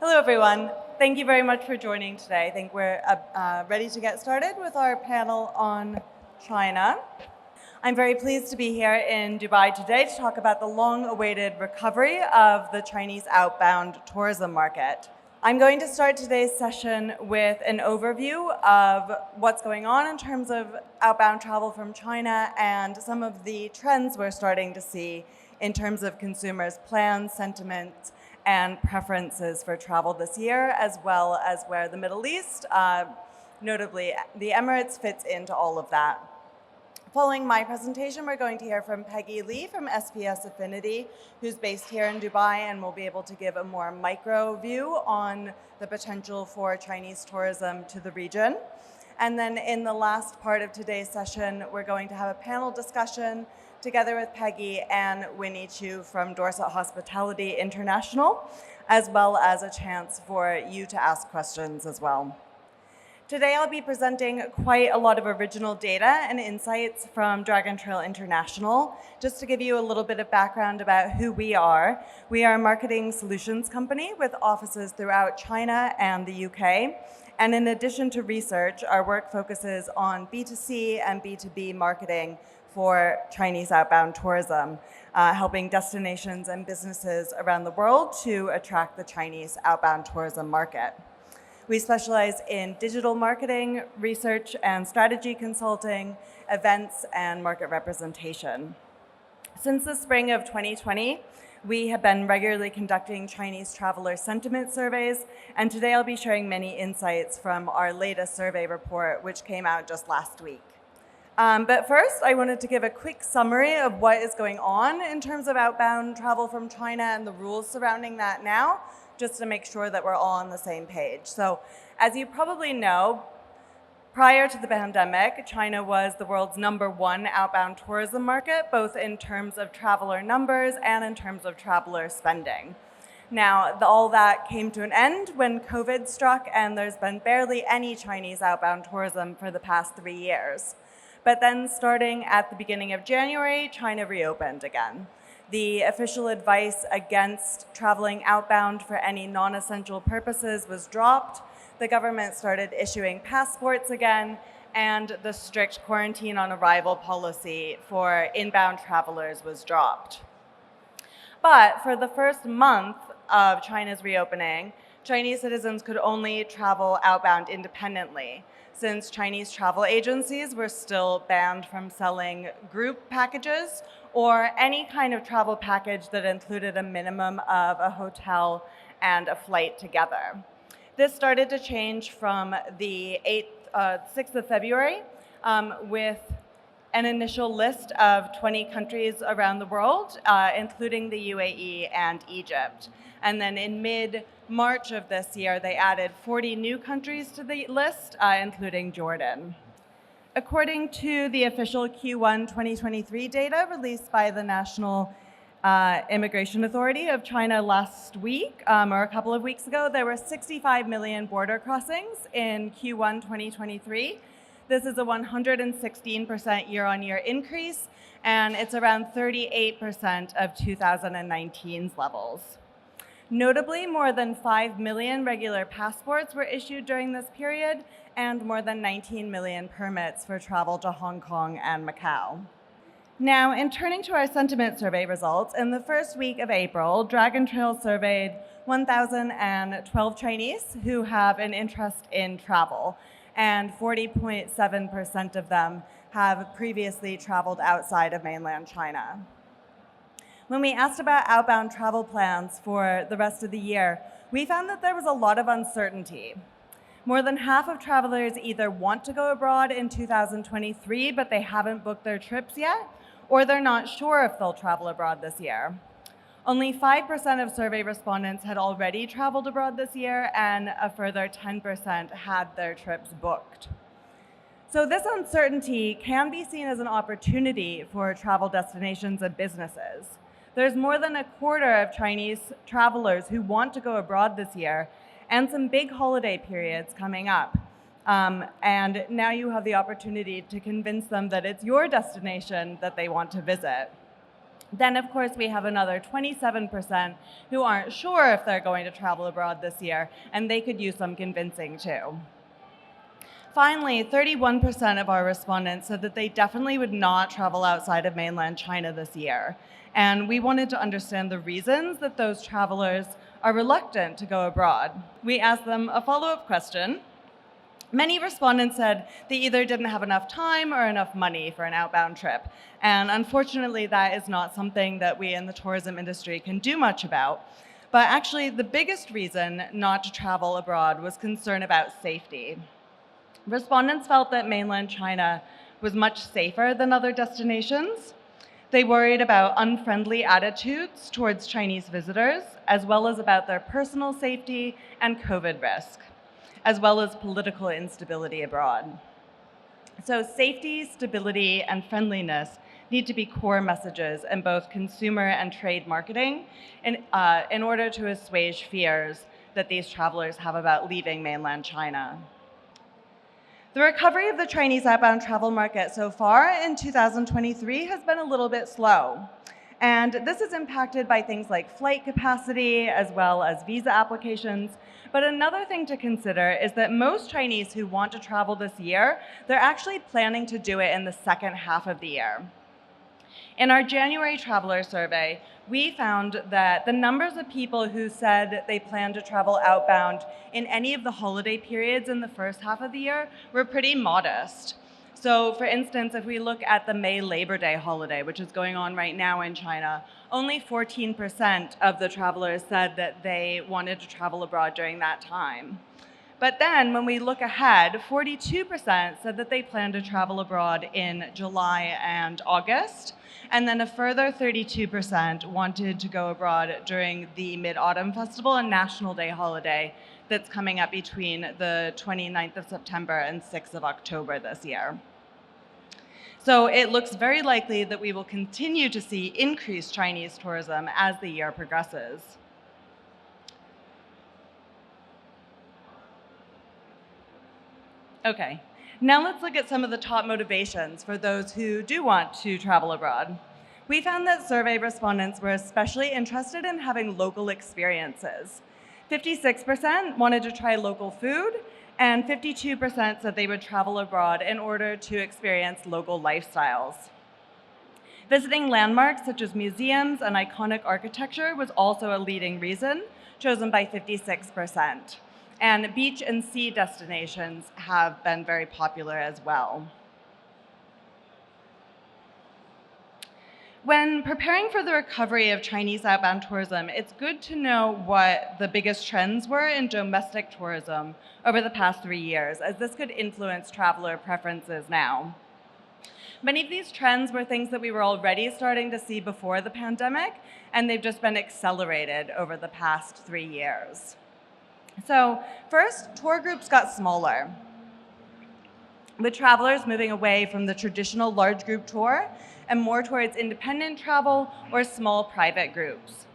Hello, everyone. Thank you very much for joining today. I think we're ready to get started with our panel on China. I'm very pleased to be here in Dubai today to talk about the long-awaited recovery of the Chinese outbound tourism market. I'm going to start today's session with an overview of what's going on in terms of outbound travel from China and some of the trends we're starting to see in terms of consumers' plans, sentiments, and preferences for travel this year, as well as where the Middle East, notably the Emirates, fits into all of that. Following my presentation, we're going to hear from Peggy Lee from SPS Affinity, who's based here in Dubai and will be able to give a more micro view on the potential for Chinese tourism to the region. And then in the last part of today's session, we're going to have a panel discussion together with Peggy and Winnie Chu from Dorset Hospitality International, as well as a chance for you to ask questions as well. Today I'll be presenting quite a lot of original data and insights from Dragon Trail International. Just to give you a little bit of background about who we are a marketing solutions company with offices throughout China and the UK. And in addition to research, our work focuses on B2C and B2B marketing for Chinese outbound tourism, helping destinations and businesses around the world to attract the Chinese outbound tourism market. We specialize in digital marketing, research and strategy consulting, events, and market representation. Since the spring of 2020, we have been regularly conducting Chinese traveler sentiment surveys, and today I'll be sharing many insights from our latest survey report, which came out just last week. But first, I wanted to give a quick summary of what is going on in terms of outbound travel from China and the rules surrounding that now, just to make sure that we're all on the same page. So, as you probably know, prior to the pandemic, China was the world's #1 outbound tourism market, both in terms of traveler numbers and in terms of traveler spending. Now, all that came to an end when COVID struck, and there's been barely any Chinese outbound tourism for the past 3 years. But then starting at the beginning of January, China reopened again. The official advice against traveling outbound for any non-essential purposes was dropped. The government started issuing passports again, and the strict quarantine on arrival policy for inbound travelers was dropped. But for the first month of China's reopening, Chinese citizens could only travel outbound independently, since Chinese travel agencies were still banned from selling group packages or any kind of travel package that included a minimum of a hotel and a flight together. This started to change from the 6th of February with an initial list of 20 countries around the world, including the UAE and Egypt. And then in mid-March of this year, they added 40 new countries to the list, including Jordan. According to the official Q1 2023 data released by the National Immigration Authority of China last week, or a couple of weeks ago, there were 65 million border crossings in Q1 2023. This is a 116% year-on-year increase, and it's around 38% of 2019's levels. Notably, more than 5 million regular passports were issued during this period, and more than 19 million permits for travel to Hong Kong and Macau. Now, in turning to our sentiment survey results, in the first week of April, Dragon Trail surveyed 1,012 Chinese who have an interest in travel, and 40.7% of them have previously traveled outside of mainland China. When we asked about outbound travel plans for the rest of the year, we found that there was a lot of uncertainty. More than half of travelers either want to go abroad in 2023, but they haven't booked their trips yet, or they're not sure if they'll travel abroad this year. Only 5% of survey respondents had already traveled abroad this year, and a further 10% had their trips booked. So this uncertainty can be seen as an opportunity for travel destinations and businesses. There's more than a quarter of Chinese travelers who want to go abroad this year, and some big holiday periods coming up. And now you have the opportunity to convince them that it's your destination that they want to visit. Then, of course, we have another 27% who aren't sure if they're going to travel abroad this year, and they could use some convincing too. Finally, 31% of our respondents said that they definitely would not travel outside of mainland China this year. And we wanted to understand the reasons that those travelers are reluctant to go abroad. We asked them a follow-up question. Many respondents said they either didn't have enough time or enough money for an outbound trip. And unfortunately, that is not something that we in the tourism industry can do much about. But actually, the biggest reason not to travel abroad was concern about safety. Respondents felt that mainland China was much safer than other destinations. They worried about unfriendly attitudes towards Chinese visitors, as well as about their personal safety and COVID risk, as well as political instability abroad. So safety, stability, and friendliness need to be core messages in both consumer and trade marketing in order to assuage fears that these travelers have about leaving mainland China. The recovery of the Chinese outbound travel market so far in 2023 has been a little bit slow. And this is impacted by things like flight capacity as well as visa applications. But another thing to consider is that most Chinese who want to travel this year, they're actually planning to do it in the second half of the year. In our January traveler survey, we found that the numbers of people who said they plan to travel outbound in any of the holiday periods in the first half of the year were pretty modest. So for instance, if we look at the May Labor Day holiday, which is going on right now in China, only 14% of the travelers said that they wanted to travel abroad during that time. But then when we look ahead, 42% said that they plan to travel abroad in July and August. And then a further 32% wanted to go abroad during the Mid-Autumn Festival and National Day holiday that's coming up between the 29th of September and 6th of October this year. So it looks very likely that we will continue to see increased Chinese tourism as the year progresses. Okay, now let's look at some of the top motivations for those who do want to travel abroad. We found that survey respondents were especially interested in having local experiences. 56% wanted to try local food, and 52% said they would travel abroad in order to experience local lifestyles. Visiting landmarks such as museums and iconic architecture was also a leading reason, chosen by 56%. And beach and sea destinations have been very popular as well. When preparing for the recovery of Chinese outbound tourism, it's good to know what the biggest trends were in domestic tourism over the past 3 years, as this could influence traveler preferences now. Many of these trends were things that we were already starting to see before the pandemic, and they've just been accelerated over the past 3 years. So first, tour groups got smaller, with travelers moving away from the traditional large group tour and more towards independent travel or small private groups.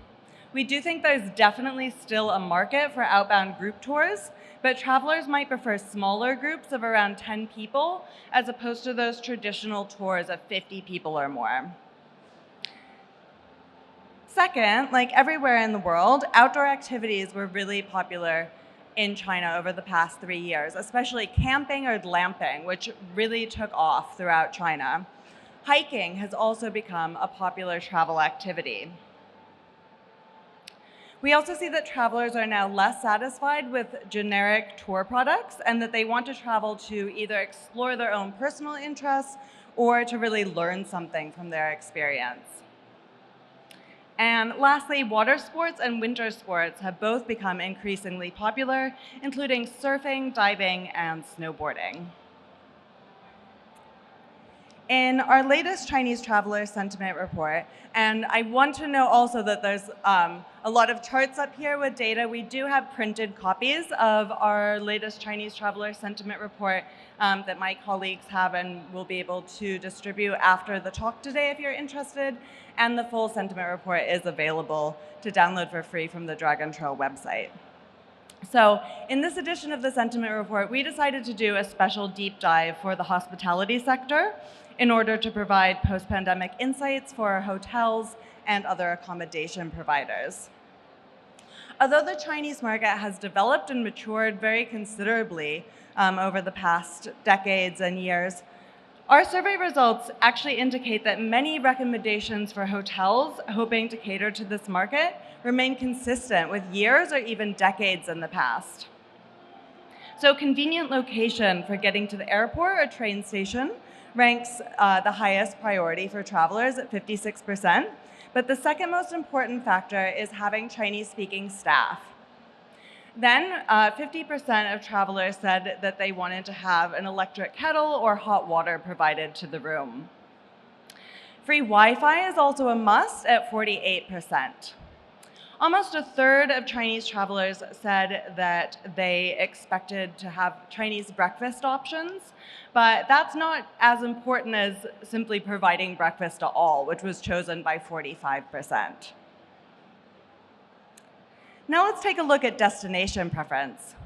We do think there's definitely still a market for outbound group tours, but travelers might prefer smaller groups of around 10 people as opposed to those traditional tours of 50 people or more. Second, like everywhere in the world, outdoor activities were really popular in China over the past 3 years, especially camping or glamping, which really took off throughout China. Hiking has also become a popular travel activity. We also see that travelers are now less satisfied with generic tour products and that they want to travel to either explore their own personal interests or to really learn something from their experience. And lastly, water sports and winter sports have both become increasingly popular, including surfing, diving, and snowboarding. In our latest Chinese traveler sentiment report, and I want to know also that there's a lot of charts up here with data. We do have printed copies of our latest Chinese traveler sentiment report that my colleagues have and will be able to distribute after the talk today if you're interested. And the full sentiment report is available to download for free from the Dragon Trail website. So in this edition of the sentiment report, we decided to do a special deep dive for the hospitality sector in order to provide post-pandemic insights for hotels and other accommodation providers. Although the Chinese market has developed and matured very considerably over the past decades and years, our survey results actually indicate that many recommendations for hotels hoping to cater to this market remain consistent with years or even decades in the past. So convenient location for getting to the airport or train station ranks the highest priority for travelers at 56%. But the second most important factor is having Chinese-speaking staff. Then 50% of travelers said that they wanted to have an electric kettle or hot water provided to the room. Free Wi-Fi is also a must at 48%. Almost a third of Chinese travelers said that they expected to have Chinese breakfast options, but that's not as important as simply providing breakfast at all, which was chosen by 45%. Now let's take a look at destination preference.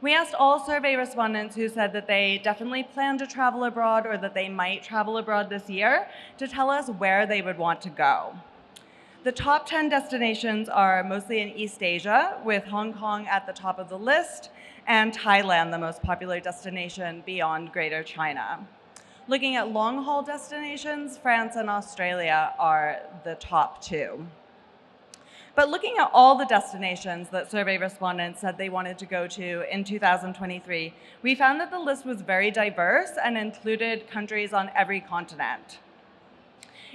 We asked all survey respondents who said that they definitely plan to travel abroad or that they might travel abroad this year to tell us where they would want to go. The top 10 destinations are mostly in East Asia, with Hong Kong at the top of the list, and Thailand, the most popular destination beyond Greater China. Looking at long-haul destinations, France and Australia are the top two. But looking at all the destinations that survey respondents said they wanted to go to in 2023, we found that the list was very diverse and included countries on every continent.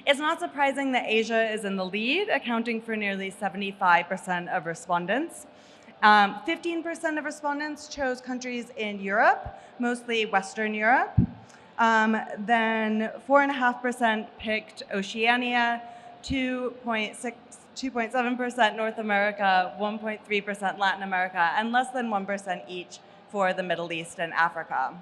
It's not surprising that Asia is in the lead, accounting for nearly 75% of respondents. 15% of respondents chose countries in Europe, mostly Western Europe. Then 4.5% picked Oceania, 2.7% North America, 1.3% Latin America, and less than 1% each for the Middle East and Africa.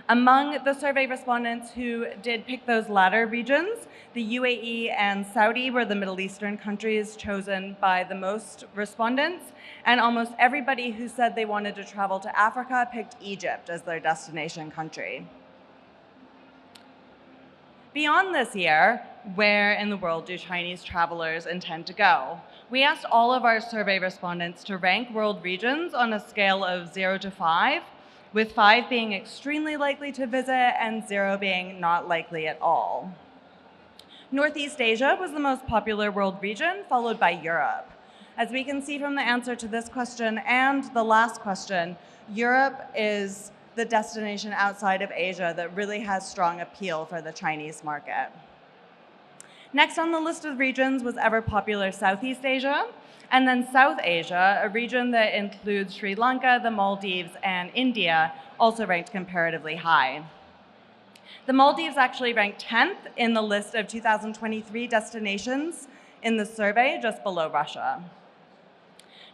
Among the survey respondents who did pick those latter regions, the UAE and Saudi were the Middle Eastern countries chosen by the most respondents, and almost everybody who said they wanted to travel to Africa picked Egypt as their destination country. Beyond this year, where in the world do Chinese travelers intend to go? We asked all of our survey respondents to rank world regions on a scale of 0 to 5, with 5 being extremely likely to visit and 0 being not likely at all. Northeast Asia was the most popular world region, followed by Europe. As we can see from the answer to this question and the last question, Europe is the destination outside of Asia that really has strong appeal for the Chinese market. Next on the list of regions was ever popular Southeast Asia, and then South Asia, a region that includes Sri Lanka, the Maldives, and India, also ranked comparatively high. The Maldives actually ranked 10th in the list of 2023 destinations in the survey, just below Russia.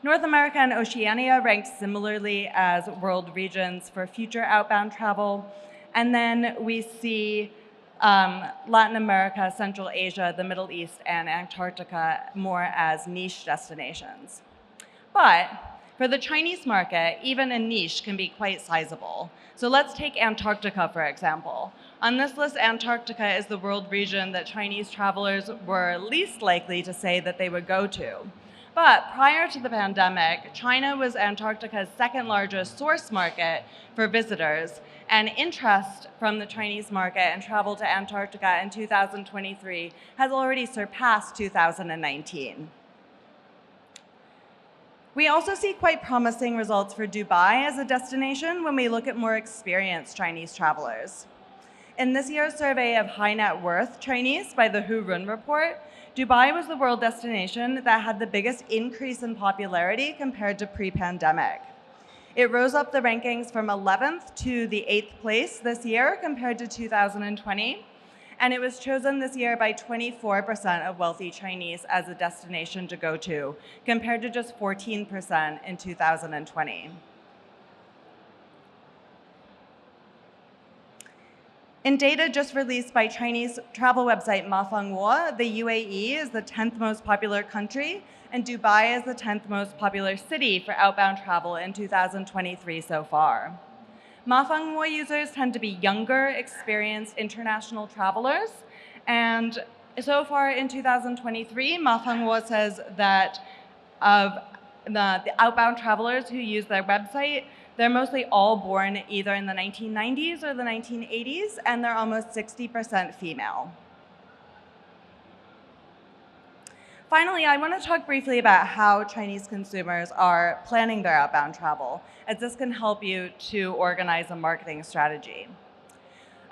North America and Oceania ranked similarly as world regions for future outbound travel. And then we see Latin America, Central Asia, the Middle East, and Antarctica more as niche destinations. But for the Chinese market, even a niche can be quite sizable. So let's take Antarctica, for example. On this list, Antarctica is the world region that Chinese travelers were least likely to say that they would go to. But prior to the pandemic, China was Antarctica's second largest source market for visitors, and interest from the Chinese market and travel to Antarctica in 2023 has already surpassed 2019. We also see quite promising results for Dubai as a destination when we look at more experienced Chinese travelers. In this year's survey of high net worth Chinese by the Hurun report, Dubai was the world destination that had the biggest increase in popularity compared to pre-pandemic. It rose up the rankings from 11th to the 8th place this year compared to 2020, and it was chosen this year by 24% of wealthy Chinese as a destination to go to, compared to just 14% in 2020. In data just released by Chinese travel website Mafengwo, the UAE is the 10th most popular country, and Dubai is the 10th most popular city for outbound travel in 2023 so far. Mafengwo users tend to be younger, experienced international travelers, and so far in 2023, Mafengwo says that of the outbound travelers who use their website, they're mostly all born either in the 1990s or the 1980s, and they're almost 60% female. Finally, I want to talk briefly about how Chinese consumers are planning their outbound travel, as this can help you to organize a marketing strategy.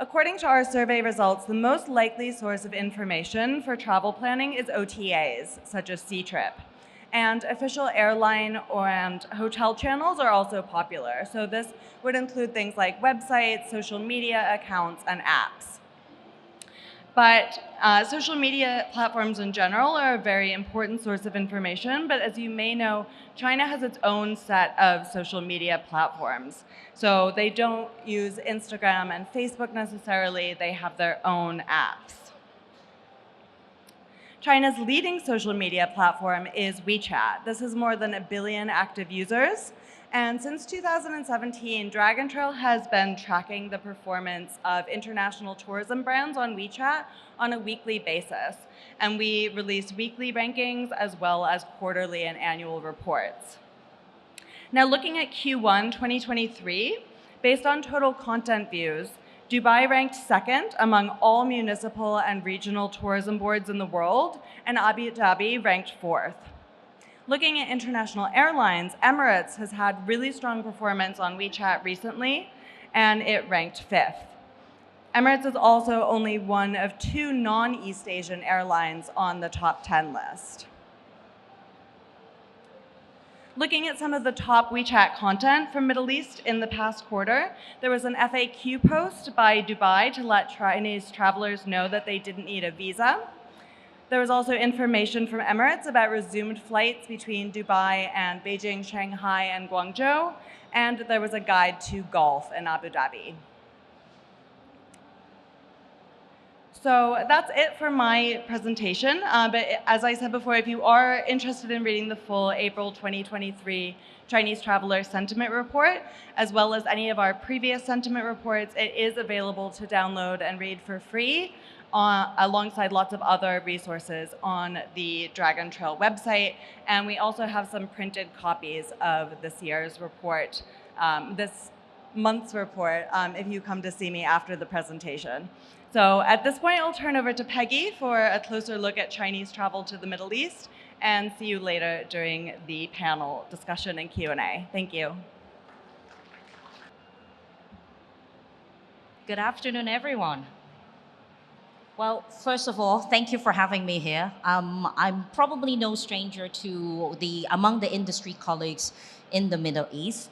According to our survey results, the most likely source of information for travel planning is OTAs, such as Ctrip. And official airline and hotel channels are also popular. So this would include things like websites, social media accounts, and apps. But social media platforms in general are a very important source of information, but as you may know, China has its own set of social media platforms. So they don't use Instagram and Facebook necessarily, they have their own apps. China's leading social media platform is WeChat. This has more than 1 billion active users. And since 2017, Dragon Trail has been tracking the performance of international tourism brands on WeChat on a weekly basis. And we release weekly rankings as well as quarterly and annual reports. Now, looking at Q1 2023, based on total content views, Dubai ranked second among all municipal and regional tourism boards in the world, and Abu Dhabi ranked fourth. Looking at international airlines, Emirates has had really strong performance on WeChat recently, and it ranked fifth. Emirates is also only one of 2 non-East Asian airlines on the top 10 list. Looking at some of the top WeChat content from Middle East in the past quarter, there was an FAQ post by Dubai to let Chinese travelers know that they didn't need a visa. There was also information from Emirates about resumed flights between Dubai and Beijing, Shanghai, and Guangzhou, and there was a guide to golf in Abu Dhabi. So that's it for my presentation, but as I said before, if you are interested in reading the full April 2023 Chinese Traveler Sentiment Report, as well as any of our previous sentiment reports, it is available to download and read for free, alongside lots of other resources on the Dragon Trail website. And we also have some printed copies of this year's report, this month's report, if you come to see me after the presentation. So at this point, I'll turn over to Peggy for a closer look at Chinese travel to the Middle East, and see you later during the panel discussion and Q&A. Thank you. Good afternoon, everyone. Well, first of all, thank you for having me here. I'm probably no stranger to among the industry colleagues in the Middle East.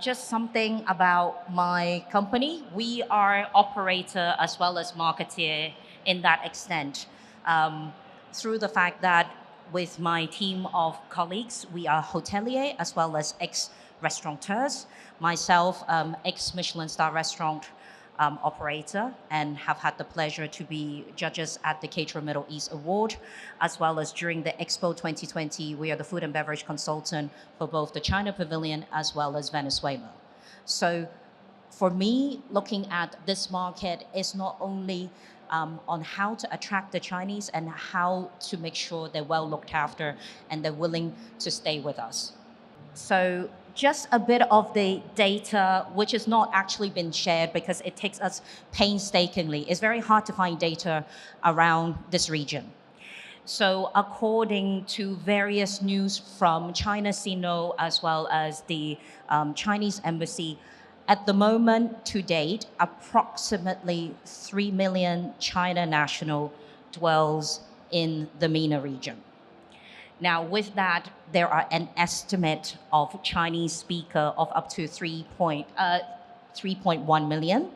Just something about my company. We are operator as well as marketeer in that extent. Through the fact that with my team of colleagues, we are hotelier as well as ex-restaurateurs. Myself, ex-Michelin star restaurant operator, and have had the pleasure to be judges at the Caterer Middle East Award, as well as during the Expo 2020, we are the food and beverage consultant for both the China Pavilion as well as Venezuela. So for me, looking at this market is not only on how to attract the Chinese and how to make sure they're well looked after and they're willing to stay with us. So just a bit of the data, which has not actually been shared because it takes us painstakingly. It's very hard to find data around this region. So according to various news from China CNO as well as the Chinese embassy, at the moment to date, approximately 3 million China national dwells in the MENA region. Now, with that, there are an estimate of Chinese speaker of up to 3.1 million.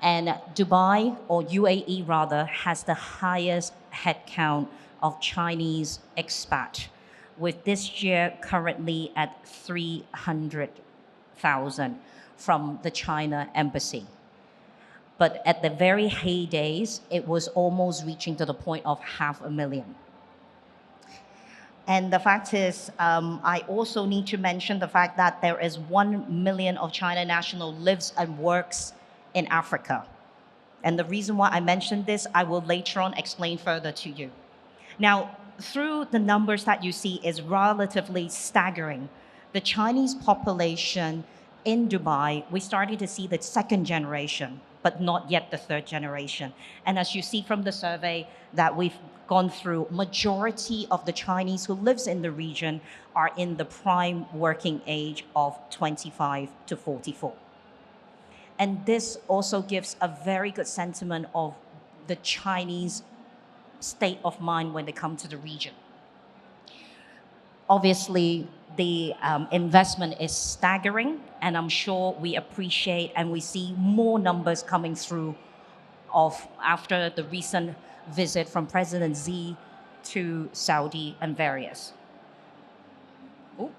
And Dubai, or UAE rather, has the highest headcount of Chinese expat, with this year currently at 300,000 from the China embassy. But at the very heydays, it was almost reaching to the point of 500,000. And the fact is, I also need to mention the fact that there is 1 million of China national lives and works in Africa. And the reason why I mentioned this, I will later on explain further to you. Now, through the numbers that you see is relatively staggering. The Chinese population in Dubai, we started to see the second generation, but not yet the third generation. And as you see from the survey that we've gone through, majority of the Chinese who lives in the region are in the prime working age of 25 to 44. And this also gives a very good sentiment of the Chinese state of mind when they come to the region. Obviously, the investment is staggering, and I'm sure we appreciate and we see more numbers coming through of after the recent visit from President Xi to Saudi and various. Ooh.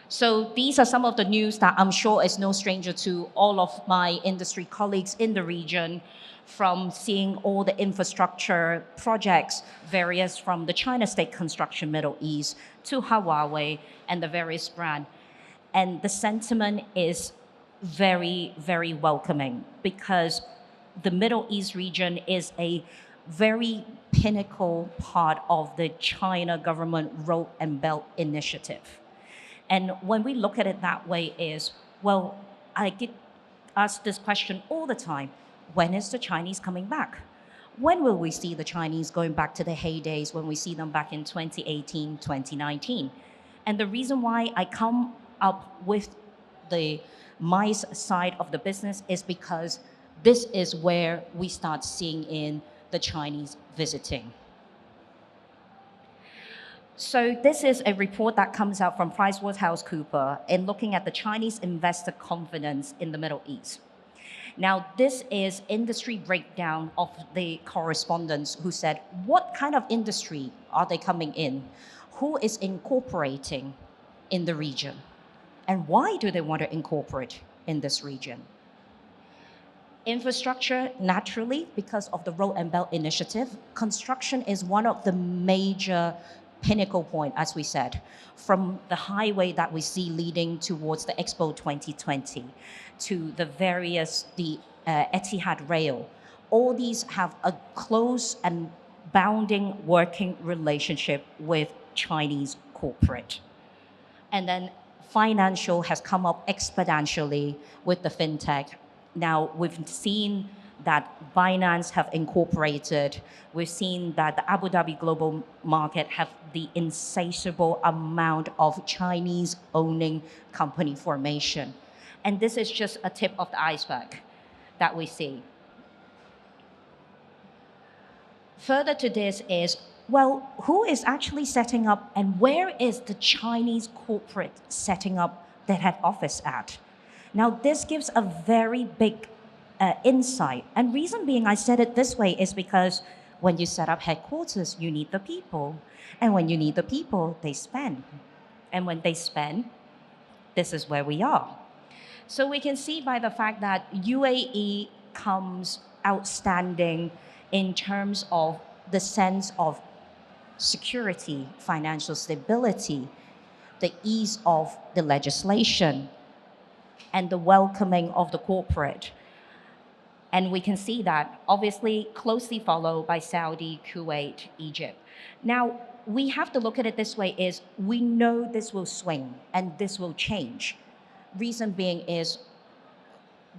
So these are some of the news that I'm sure is no stranger to all of my industry colleagues in the region, from seeing all the infrastructure projects, various from the China State Construction Middle East to Huawei and the various brands. And the sentiment is very, very welcoming because the Middle East region is a very pinnacle part of the China government Road and Belt Initiative. And when we look at it that way is, well, I get asked this question all the time. When is the Chinese coming back? When will we see the Chinese going back to the heydays when we see them back in 2018, 2019? And the reason why I come up with the MICE side of the business is because this is where we start seeing in the Chinese visiting. So this is a report that comes out from PricewaterhouseCoopers in looking at the Chinese investor confidence in the Middle East. Now, this is industry breakdown of the correspondents who said, what kind of industry are they coming in? Who is incorporating in the region? And why do they want to incorporate in this region? Infrastructure, naturally, because of the Road and Belt Initiative. Construction is one of the major pinnacle point, as we said, from the highway that we see leading towards the Expo 2020 to the Etihad Rail. All these have a close and bounding working relationship with Chinese corporate. And then financial has come up exponentially with the fintech. Now we've seen that Binance have incorporated. We've seen that the Abu Dhabi global market have the insatiable amount of Chinese owning company formation. And this is just a tip of the iceberg that we see. Further to this is, well, who is actually setting up and where is the Chinese corporate setting up their head office at? Now, this gives a very big insight. And reason being I said it this way is because when you set up headquarters, you need the people. And when you need the people, they spend. And when they spend, this is where we are. So we can see by the fact that UAE comes outstanding in terms of the sense of security, financial stability, the ease of the legislation, and the welcoming of the corporate. And we can see that obviously closely followed by Saudi, Kuwait, Egypt. Now, we have to look at it this way is we know this will swing and this will change. Reason being is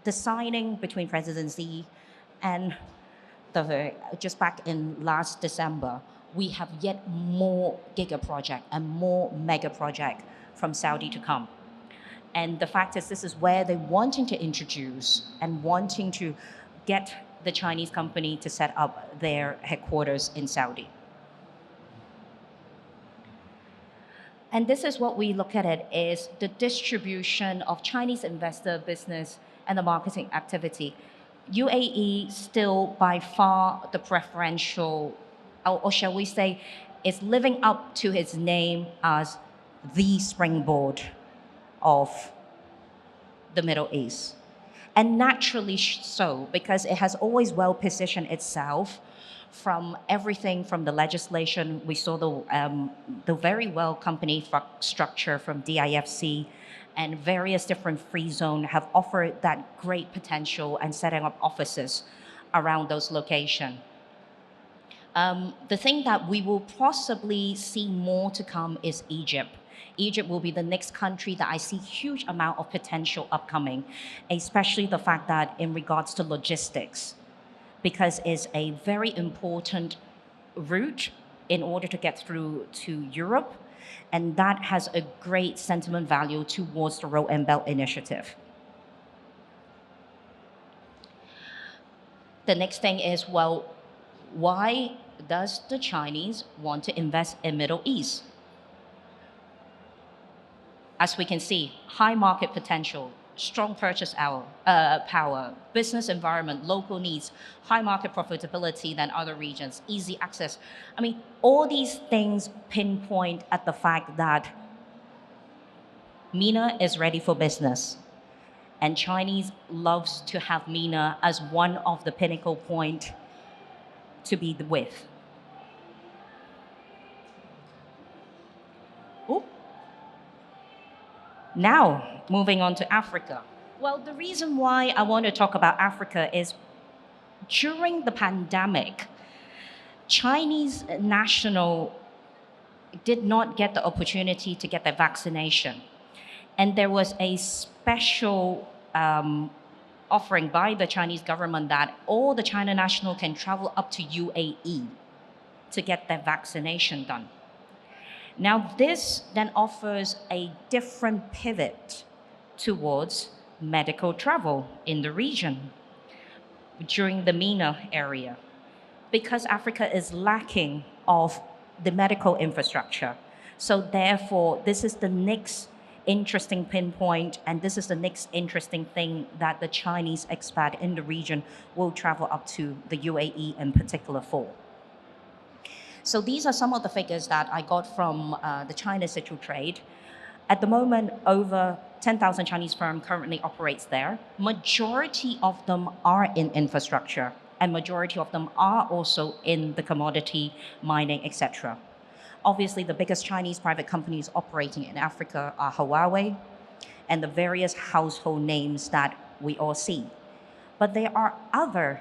the signing between President Xi and just back in last December, we have yet more giga project and more mega project from Saudi to come. And the fact is this is where they're wanting to introduce and wanting to get the Chinese company to set up their headquarters in Saudi. And this is what we look at it is the distribution of Chinese investor business and the marketing activity. UAE still by far the preferential, or shall we say, is living up to its name as the springboard of the Middle East. And naturally so, because it has always well positioned itself from everything from the legislation. We saw the very well company structure from DIFC and various different free zone have offered that great potential and setting up offices around those locations. The thing that we will possibly see more to come is Egypt. Egypt will be the next country that I see huge amount of potential upcoming, especially the fact that in regards to logistics, because it's a very important route in order to get through to Europe, and that has a great sentiment value towards the Road and Belt Initiative. The next thing is, well, why does the Chinese want to invest in Middle East? As we can see, high market potential, strong power, business environment, local needs, high market profitability than other regions, easy access. I mean, all these things pinpoint at the fact that MENA is ready for business. And Chinese loves to have MENA as one of the pinnacle point to be with. Ooh. Now, moving on to Africa. Well, the reason why I want to talk about Africa is during the pandemic, Chinese national did not get the opportunity to get their vaccination. And there was a special offering by the Chinese government that all the China national can travel up to UAE to get their vaccination done. Now, this then offers a different pivot towards medical travel in the region during the MENA area, because Africa is lacking of the medical infrastructure. So therefore, this is the next interesting pinpoint, and this is the next interesting thing that the Chinese expat in the region will travel up to the UAE in particular for. So these are some of the figures that I got from the China Situ Trade. At the moment, over 10,000 Chinese firms currently operates there. Majority of them are in infrastructure, and majority of them are also in the commodity, mining, etc. Obviously, the biggest Chinese private companies operating in Africa are Huawei and the various household names that we all see. But there are other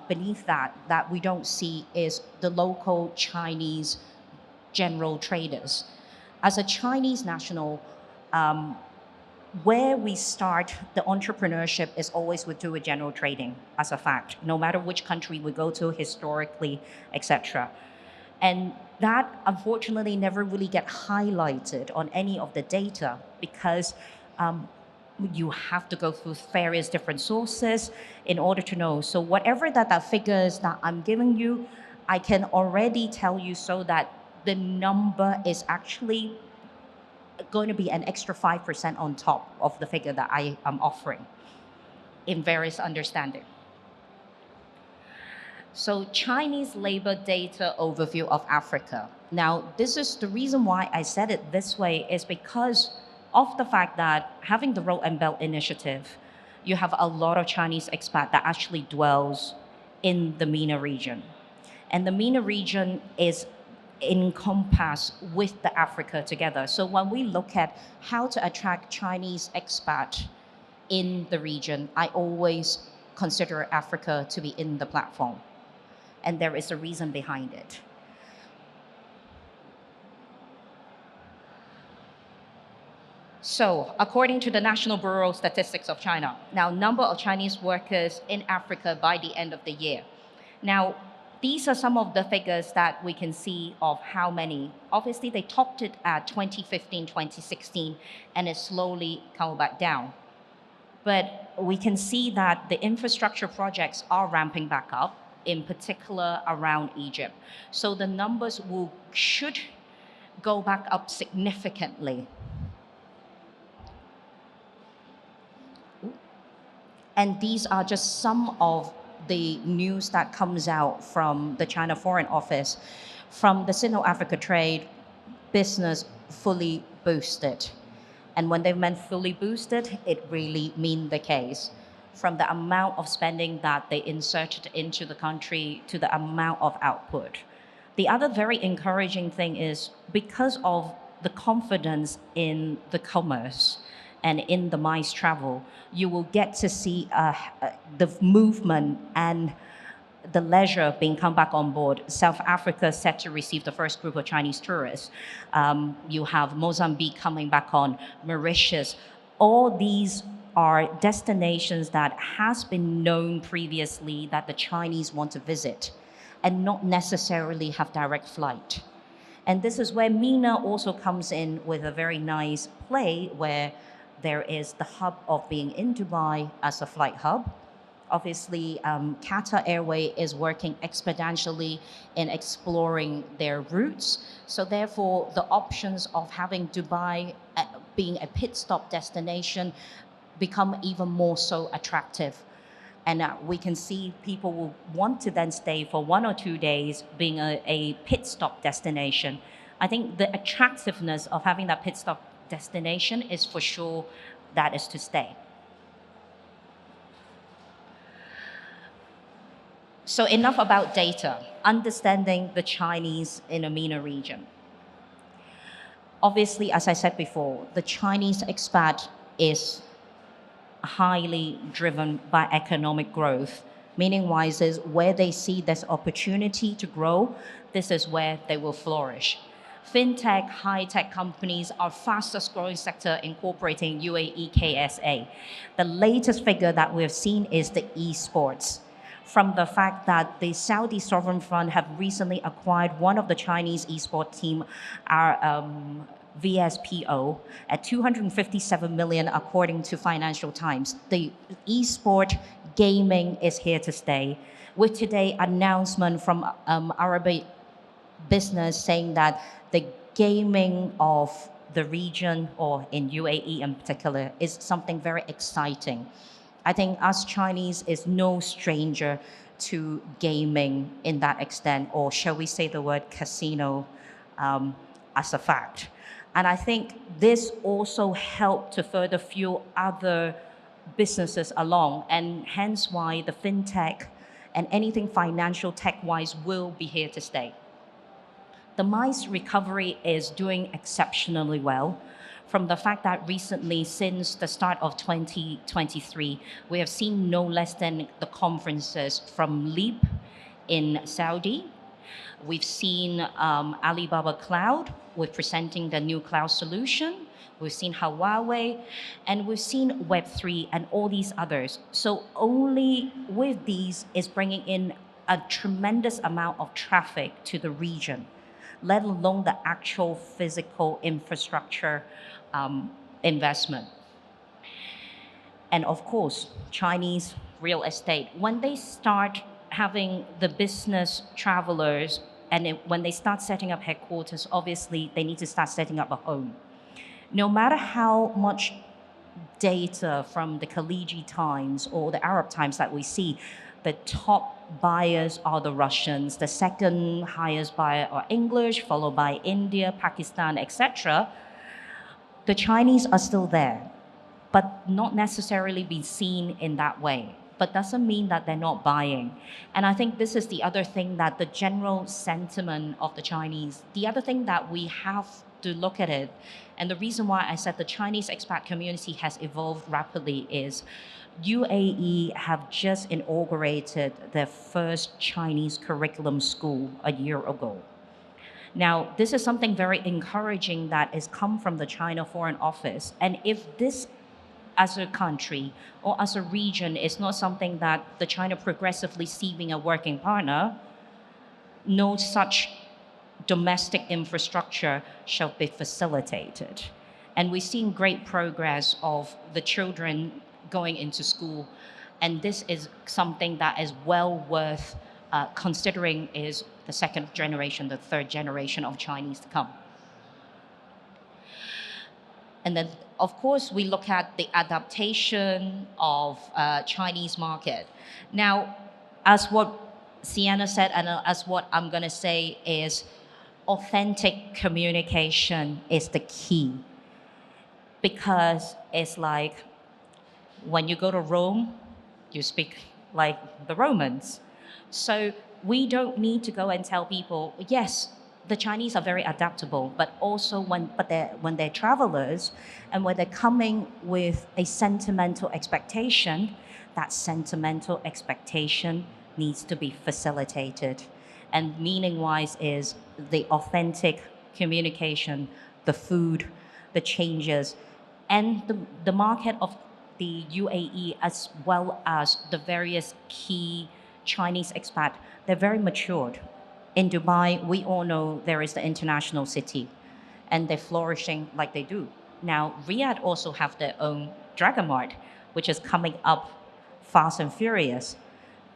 beneath that we don't see is the local Chinese general traders. As a Chinese national, where we start the entrepreneurship is always with do a general trading as a fact, no matter which country we go to historically, etc. And that unfortunately never really get highlighted on any of the data because you have to go through various different sources in order to know. So whatever that figures that I'm giving you, I can already tell you so that the number is actually going to be an extra 5% on top of the figure that I am offering in various understanding. So Chinese labor data overview of Africa. Now, this is the reason why I said it this way is because of the fact that having the Road and Belt Initiative, you have a lot of Chinese expat that actually dwells in the MENA region. And the MENA region is encompassed with the Africa together. So when we look at how to attract Chinese expat in the region, I always consider Africa to be in the platform. And there is a reason behind it. So, according to the National Bureau of Statistics of China, now number of Chinese workers in Africa by the end of the year. Now, these are some of the figures that we can see of how many. Obviously, they topped it at 2015, 2016, and it slowly come back down. But we can see that the infrastructure projects are ramping back up, in particular around Egypt. So the numbers should go back up significantly. And these are just some of the news that comes out from the China Foreign Office. From the Sino-Africa trade, business fully boosted. And when they meant fully boosted, it really mean the case. from the amount of spending that they inserted into the country to the amount of output. The other very encouraging thing is because of the confidence in the commerce and in the MICE travel, you will get to see the movement and the leisure being come back on board. South Africa set to receive the first group of Chinese tourists. You have Mozambique coming back on, Mauritius. All these are destinations that has been known previously that the Chinese want to visit and not necessarily have direct flight. And this is where MENA also comes in with a very nice play where there is the hub of being in Dubai as a flight hub. Obviously, Qatar Airways is working exponentially in exploring their routes. So therefore, the options of having Dubai being a pit stop destination become even more so attractive. And we can see people will want to then stay for 1 or 2 days being a pit stop destination. I think the attractiveness of having that pit stop destination is for sure that is to stay. So enough about data, understanding the Chinese in the MENA region. Obviously, as I said before, the Chinese expat is highly driven by economic growth, meaning wise is where they see there's opportunity to grow, this is where they will flourish. Fintech, high-tech companies are fastest growing sector incorporating UAE KSA. The latest figure that we've seen is the esports. From the fact that the Saudi sovereign fund have recently acquired one of the Chinese esports team, our VSPO, at 257 million according to Financial Times. The esport gaming is here to stay. With today announcement from Arabian business saying that the gaming of the region, or in UAE in particular, is something very exciting. I think us Chinese is no stranger to gaming in that extent, or shall we say the word casino as a fact. And I think this also helped to further fuel other businesses along, and hence why the fintech and anything financial tech-wise will be here to stay. The MICE recovery is doing exceptionally well. From the fact that recently, since the start of 2023, we have seen no less than the conferences from Leap in Saudi. We've seen Alibaba Cloud with presenting the new cloud solution. We've seen Huawei, and we've seen Web3 and all these others. So only with these is bringing in a tremendous amount of traffic to the region, let alone the actual physical infrastructure investment. And of course, Chinese real estate. When they start having the business travelers and when they start setting up headquarters, obviously they need to start setting up a home. No matter how much data from the Khaliji Times or the Arab Times that we see, the top buyers are the Russians, the second highest buyer are English, followed by India, Pakistan, etc. The Chinese are still there, but not necessarily be seen in that way. But doesn't mean that they're not buying. And I think this is the other thing that the general sentiment of the Chinese, the other thing that we have to look at it, and the reason why I said the Chinese expat community has evolved rapidly is UAE have just inaugurated their first Chinese curriculum school a year ago. Now, this is something very encouraging that has come from the China Foreign Office. And if this as a country or as a region is not something that the China progressively see being a working partner, no such domestic infrastructure shall be facilitated. And we've seen great progress of the children going into school. And this is something that is well worth considering is the second generation, the third generation of Chinese to come. And then, of course, we look at the adaptation of Chinese market. Now, as what Sienna said, and as what I'm going to say is, authentic communication is the key. Because it's like when you go to Rome, you speak like the Romans. So we don't need to go and tell people, yes, the Chinese are very adaptable, but also when they're travelers and when they're coming with a sentimental expectation, that sentimental expectation needs to be facilitated. And meaning wise is the authentic communication, the food, the changes, and the market of the UAE as well as the various key Chinese expat, they're very matured. In Dubai, we all know there is the international city and they're flourishing like they do. Now, Riyadh also have their own Dragon Mart, which is coming up fast and furious.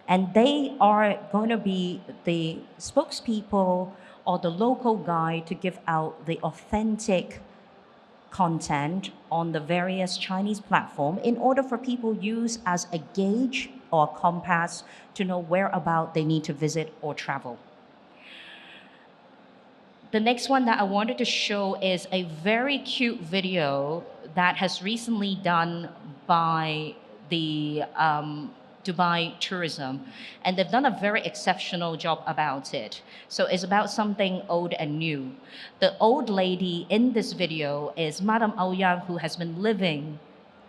And they are going to be the spokespeople or the local guide to give out the authentic content on the various Chinese platform in order for people use as a gauge or compass to know where about they need to visit or travel. The next one that I wanted to show is a very cute video that has recently done by the Dubai Tourism, and they've done a very exceptional job about it. So it's about something old and new. The old lady in this video is Madame Aouyang, who has been living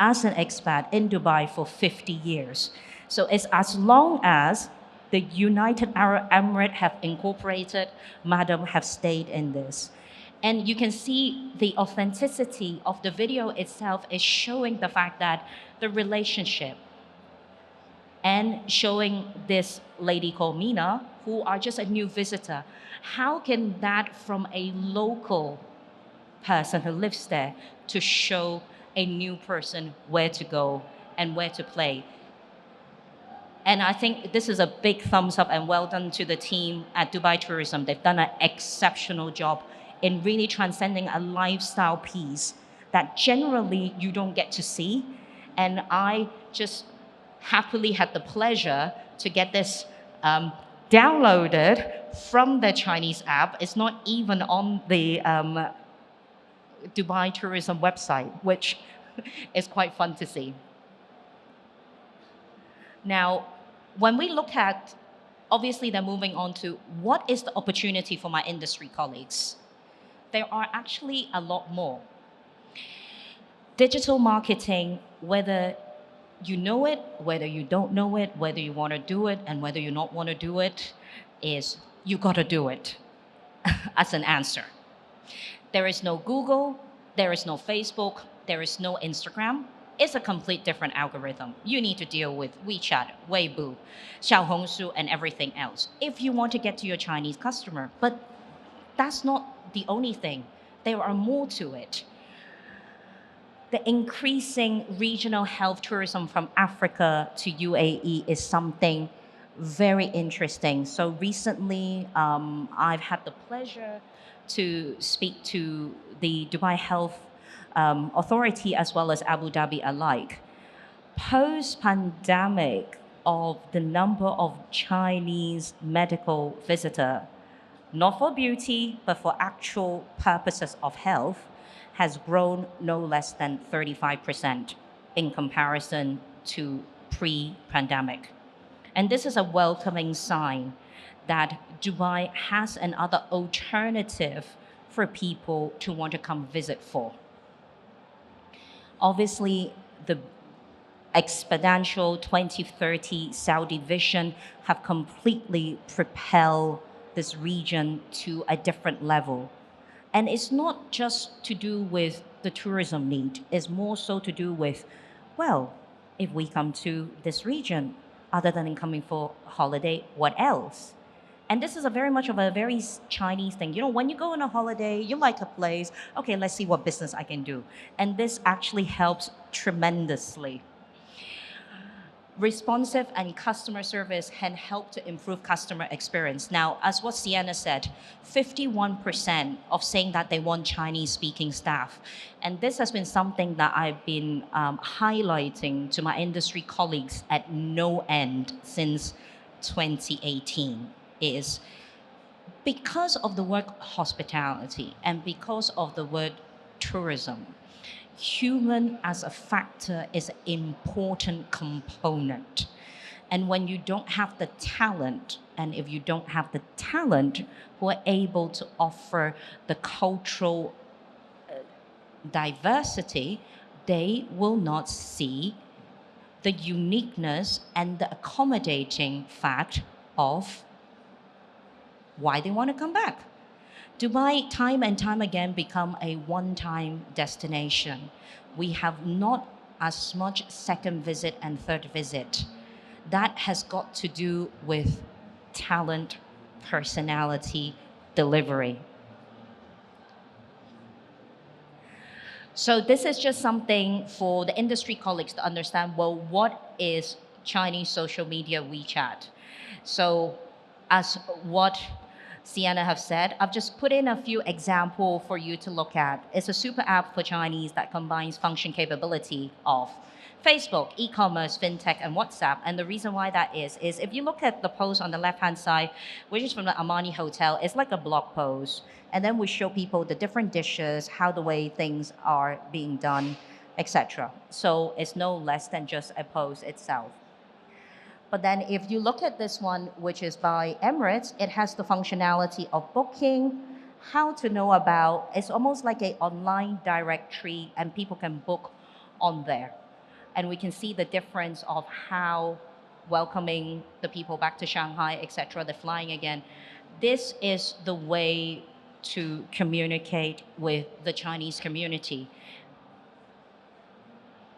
as an expat in Dubai for 50 years. So it's as long as the United Arab Emirates have incorporated, Madam have stayed in this. And you can see the authenticity of the video itself is showing the fact that the relationship and showing this lady called Mina, who are just a new visitor. How can that from a local person who lives there to show a new person where to go and where to play? And I think this is a big thumbs up and well done to the team at Dubai Tourism. They've done an exceptional job in really transcending a lifestyle piece that generally you don't get to see. And I just happily had the pleasure to get this downloaded from the Chinese app. It's not even on the Dubai Tourism website, which is quite fun to see. Now, when we look at, obviously they're moving on to what is the opportunity for my industry colleagues? There are actually a lot more. Digital marketing, whether you know it, whether you don't know it, whether you want to do it, and whether you not want to do it, is you got to do it as an answer. There is no Google, there is no Facebook, there is no Instagram. It's a complete different algorithm. You need to deal with WeChat, Weibo, Xiaohongshu, and everything else if you want to get to your Chinese customer. But that's not the only thing. There are more to it. The increasing regional health tourism from Africa to UAE is something very interesting. So recently, I've had the pleasure to speak to the Dubai Health Authority as well as Abu Dhabi alike. Post-pandemic of the number of Chinese medical visitor, not for beauty, but for actual purposes of health, has grown no less than 35% in comparison to pre-pandemic. And this is a welcoming sign that Dubai has another alternative for people to want to come visit for. Obviously, the exponential 2030 Saudi vision have completely propelled this region to a different level. And it's not just to do with the tourism need, it's more so to do with, well, if we come to this region, other than coming for holiday, what else? And this is a very much of a very Chinese thing. You know, when you go on a holiday, you like a place, okay, let's see what business I can do. And this actually helps tremendously. Responsive and customer service can help to improve customer experience. Now, as what Sienna said, 51% of saying that they want Chinese speaking staff. And this has been something that I've been highlighting to my industry colleagues at no end since 2018 is because of the word hospitality and because of the word tourism, human as a factor is an important component. And when you don't have the talent, and if you don't have the talent who are able to offer the cultural diversity, they will not see the uniqueness and the accommodating fact of why they want to come back. Dubai, time and time again, become a one-time destination. We have not as much second visit and third visit. That has got to do with talent, personality, delivery. So this is just something for the industry colleagues to understand, well, what is Chinese social media WeChat? So as what Sienna have said, I've just put in a few examples for you to look at. It's a super app for Chinese that combines function capability of Facebook, e-commerce, fintech, and WhatsApp. And the reason why that is if you look at the post on the left-hand side, which is from the Armani Hotel, it's like a blog post. And then we show people the different dishes, how the way things are being done, etc. So it's no less than just a post itself. But then if you look at this one, which is by Emirates, it has the functionality of booking, how to know about, it's almost like an online directory and people can book on there. And we can see the difference of how welcoming the people back to Shanghai, etc., the flying again. This is the way to communicate with the Chinese community.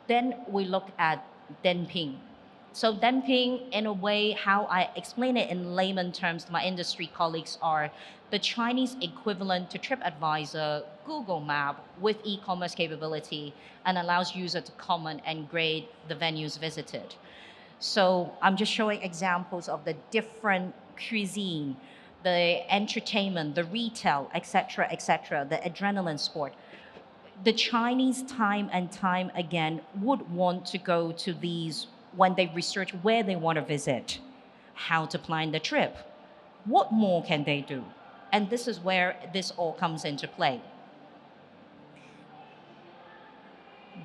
Then we look at Denping. So Denping, in a way, how I explain it in layman terms to my industry colleagues are the Chinese equivalent to TripAdvisor, Google Map with e-commerce capability and allows user to comment and grade the venues visited. So I'm just showing examples of the different cuisine, the entertainment, the retail, etc., the adrenaline sport. The Chinese time and time again would want to go to these when they research where they want to visit, how to plan the trip. What more can they do? And this is where this all comes into play.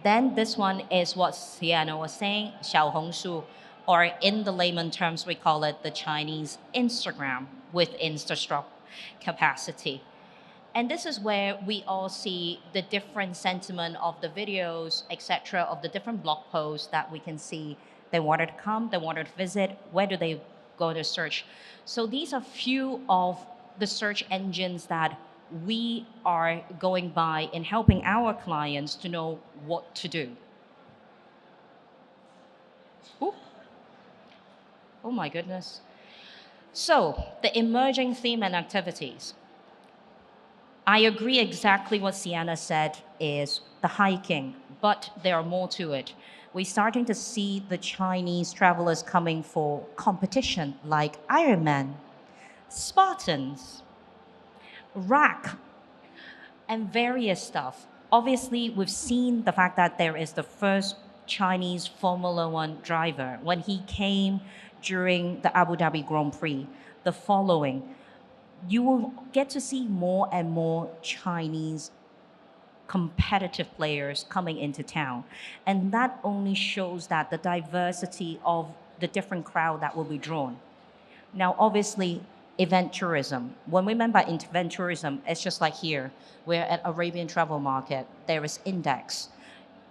Then this one is what Sienna was saying, Xiaohongshu, or in the layman terms, we call it the Chinese Instagram with InstaStop capacity. And this is where we all see the different sentiment of the videos, etc., of the different blog posts that we can see. They wanted to come, they wanted to visit, where do they go to search? So these are few of the search engines that we are going by in helping our clients to know what to do. Ooh. Oh my goodness. So the emerging theme and activities. I agree exactly what Sienna said is the hiking, but there are more to it. We're starting to see the Chinese travelers coming for competition like Ironman, Spartans, rack, and various stuff. Obviously, we've seen the fact that there is the first Chinese Formula One driver when he came during the Abu Dhabi Grand Prix. The following, you will get to see more and more Chinese competitive players coming into town. And that only shows that the diversity of the different crowd that will be drawn. Now, obviously, event tourism. When we mean by event tourism, it's just like here. We're at Arabian travel market. There is index.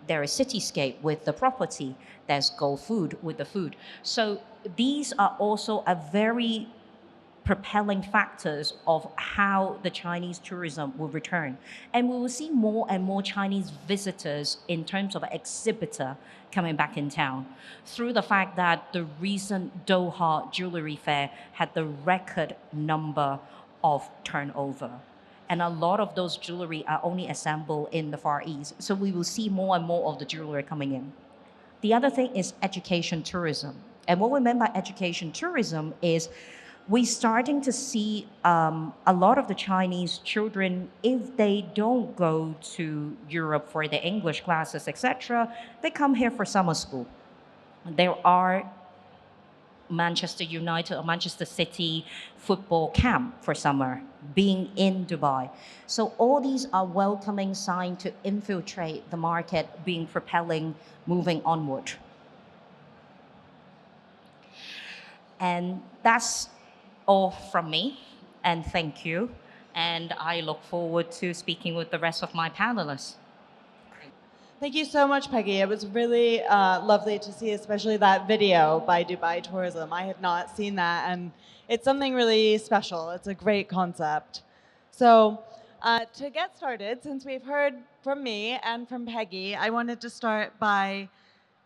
There is cityscape with the property. There's Go Food with the food. So these are also a very propelling factors of how the Chinese tourism will return. And we will see more and more Chinese visitors in terms of exhibitor coming back in town through the fact that the recent Doha Jewelry Fair had the record number of turnover. And a lot of those jewelry are only assembled in the Far East. So we will see more and more of the jewelry coming in. The other thing is education tourism. And what we mean by education tourism is we're starting to see a lot of the Chinese children, if they don't go to Europe for their English classes, etc., they come here for summer school. There are Manchester United or Manchester City football camp for summer being in Dubai. So all these are welcoming signs to infiltrate the market, being propelling, moving onward. And that's all from me. And thank you. And I look forward to speaking with the rest of my panelists. Thank you so much, Peggy. It was really lovely to see, especially that video by Dubai Tourism. I had not seen that, and it's something really special. It's a great concept. So, to get started, since we've heard from me and from Peggy, I wanted to start by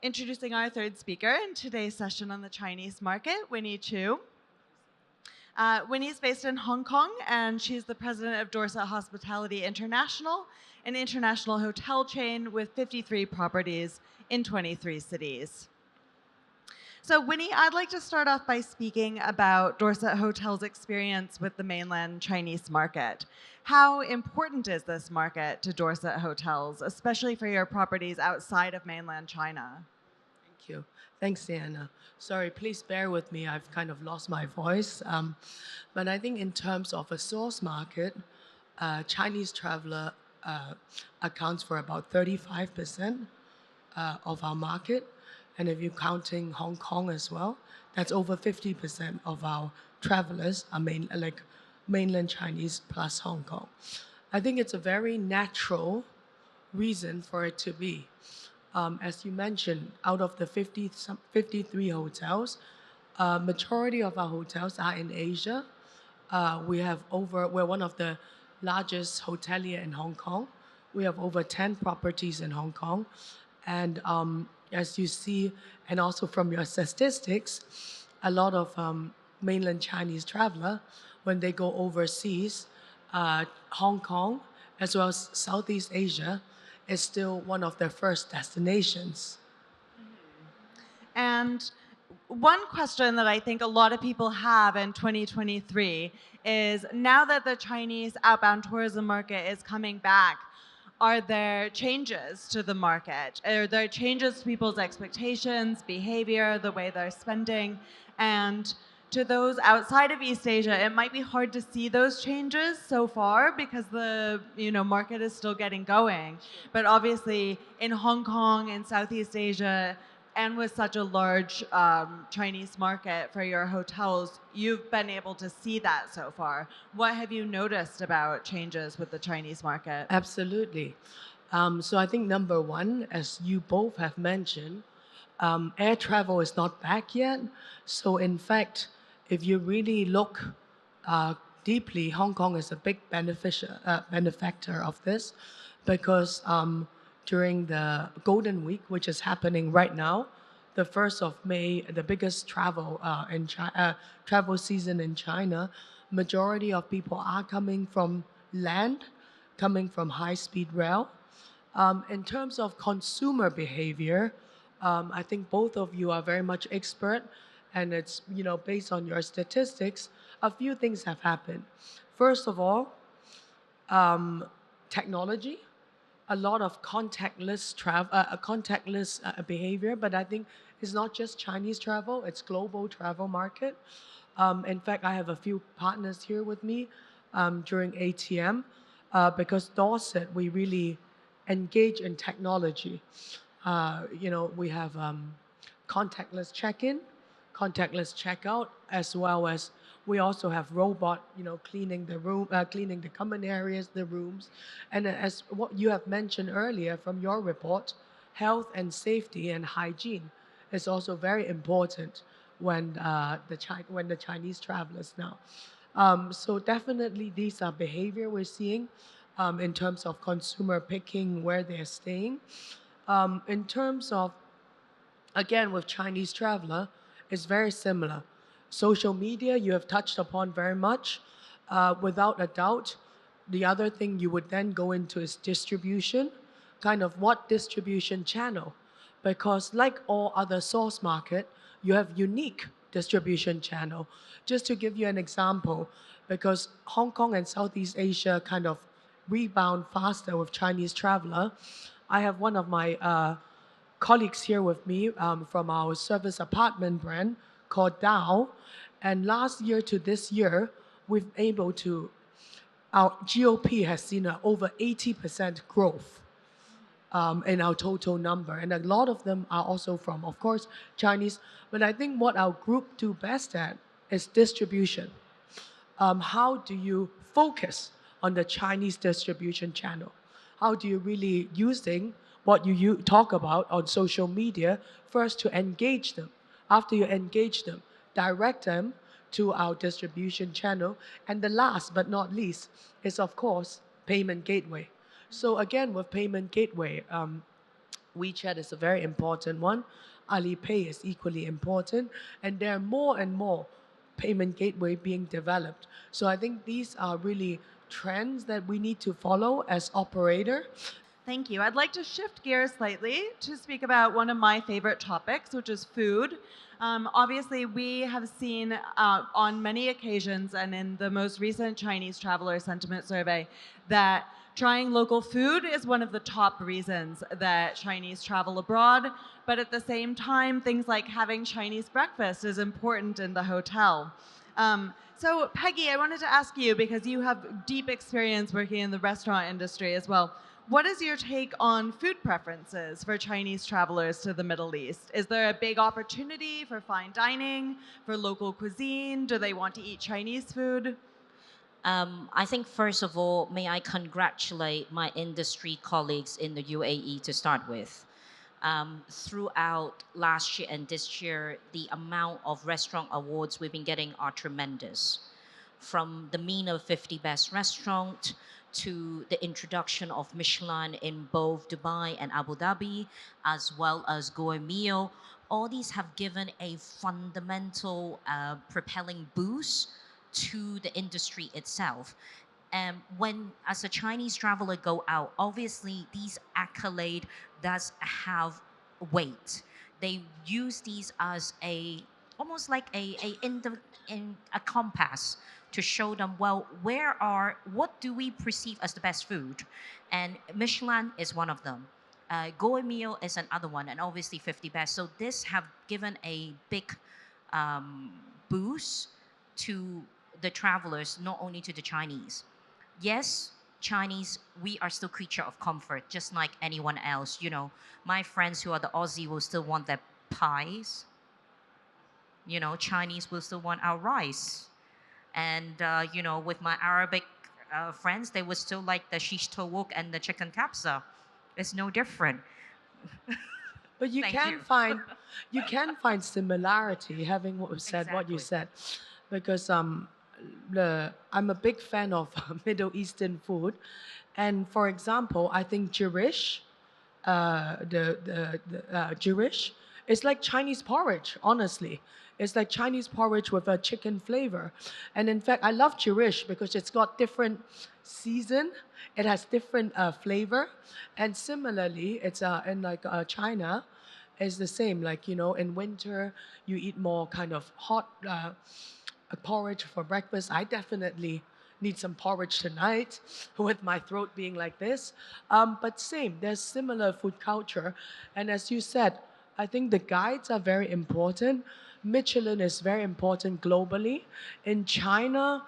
introducing our third speaker in today's session on the Chinese market, Winnie Chu. Winnie's based in Hong Kong, and she's the president of Dorset Hospitality International, an international hotel chain with 53 properties in 23 cities. So, Winnie, I'd like to start off by speaking about Dorset Hotel's experience with the mainland Chinese market. How important is this market to Dorset Hotels, especially for your properties outside of mainland China? Thank you. Thanks, Sienna. Sorry, please bear with me. I've kind of lost my voice. But I think in terms of a source market, Chinese traveler accounts for about 35% of our market. And if you're counting Hong Kong as well, that's over 50% of our travelers are mainland Chinese plus Hong Kong. I think it's a very natural reason for it to be. As you mentioned, out of the 53 hotels, majority of our hotels are in Asia. We're one of the largest hotelier in Hong Kong. We have over 10 properties in Hong Kong. And as you see, and also from your statistics, a lot of mainland Chinese traveler, when they go overseas, Hong Kong, as well as Southeast Asia, is still one of their first destinations. And one question that I think a lot of people have in 2023 is, now that the Chinese outbound tourism market is coming back, are there changes to the market? Are there changes to people's expectations, behavior, the way they're spending? And to those outside of East Asia, it might be hard to see those changes so far because the market is still getting going. But obviously in Hong Kong and Southeast Asia, and with such a large Chinese market for your hotels, you've been able to see that so far. What have you noticed about changes with the Chinese market? Absolutely. So I think number one, as you both have mentioned, air travel is not back yet. So in fact, if you really look deeply, Hong Kong is a big benefactor of this, because during the Golden Week, which is happening right now, the 1st of May, the biggest travel travel season in China, majority of people are coming from land, coming from high-speed rail. In terms of consumer behavior, I think both of you are very much expert, and it's based on your statistics, a few things have happened. First of all, technology, a lot of contactless behavior, but I think it's not just Chinese travel; it's global travel market. In fact, I have a few partners here with me during ATM because Dorset, we really engage in technology. We have contactless check-in, contactless checkout, as well as we also have robot, cleaning the room, cleaning the common areas, the rooms, and as what you have mentioned earlier from your report, health and safety and hygiene is also very important when the Chinese travelers now. So definitely these are behavior we're seeing in terms of consumer picking where they're staying. In terms of, again, with Chinese traveler, it's very similar. Social media, you have touched upon very much. Without a doubt, the other thing you would then go into is distribution, kind of what distribution channel. Because like all other source market, you have unique distribution channel. Just to give you an example, because Hong Kong and Southeast Asia kind of rebound faster with Chinese traveler, I have one of my colleagues here with me from our service apartment brand called Dow. And last year to this year, our GOP has seen over 80% growth. in our total number. And a lot of them are also from, of course, Chinese. But I think what our group do best at is distribution. How do you focus on the Chinese distribution channel? How do you really using what you talk about on social media first to engage them? After you engage them, direct them to our distribution channel. And the last but not least is, of course, payment gateway. So again, with payment gateway, WeChat is a very important one. Alipay is equally important, and there are more and more payment gateway being developed. So I think these are really trends that we need to follow as operator. Thank you. I'd like to shift gears slightly to speak about one of my favorite topics, which is food. Obviously, we have seen on many occasions and in the most recent Chinese traveler sentiment survey that trying local food is one of the top reasons that Chinese travel abroad. But at the same time, things like having Chinese breakfast is important in the hotel. So, Peggy, I wanted to ask you, because you have deep experience working in the restaurant industry as well. What is your take on food preferences for Chinese travelers to the Middle East? Is there a big opportunity for fine dining, for local cuisine? Do they want to eat Chinese food? I think first of all, may I congratulate my industry colleagues in the UAE to start with. Throughout last year and this year, the amount of restaurant awards we've been getting are tremendous. From the MENA 50 Best Restaurant to the introduction of Michelin in both Dubai and Abu Dhabi, as well as Gourmet Meal, all these have given a fundamental propelling boost to the industry itself. And when, as a Chinese traveler, go out, obviously these accolade does have weight. They use these as a almost like in a compass to show them, well, what do we perceive as the best food, and Michelin is one of them. Gourmet Meal is another one, and obviously 50 Best. So this have given a big boost to the travelers, not only to the Chinese. Yes, Chinese, we are still creature of comfort, just like anyone else. You know, my friends who are the Aussie will still want their pies. You know, Chinese will still want our rice. And, you know, with my Arabic friends, they would still like the shish tawuk and the chicken kapsa. It's no different. But you Thank can you. find you can find similarity having what you Exactly. said, because I'm a big fan of Middle Eastern food, and for example, I think Jewish, Jewish, it's like Chinese porridge. Honestly, it's like Chinese porridge with a chicken flavor, and in fact, I love Jewish because it's got different season. It has different flavor, and similarly, it's in like China, is the same. Like in winter, you eat more kind of hot porridge for breakfast. I definitely need some porridge tonight with my throat being like this. But same, there's similar food culture. And as you said, I think the guides are very important. Michelin is very important globally. In China,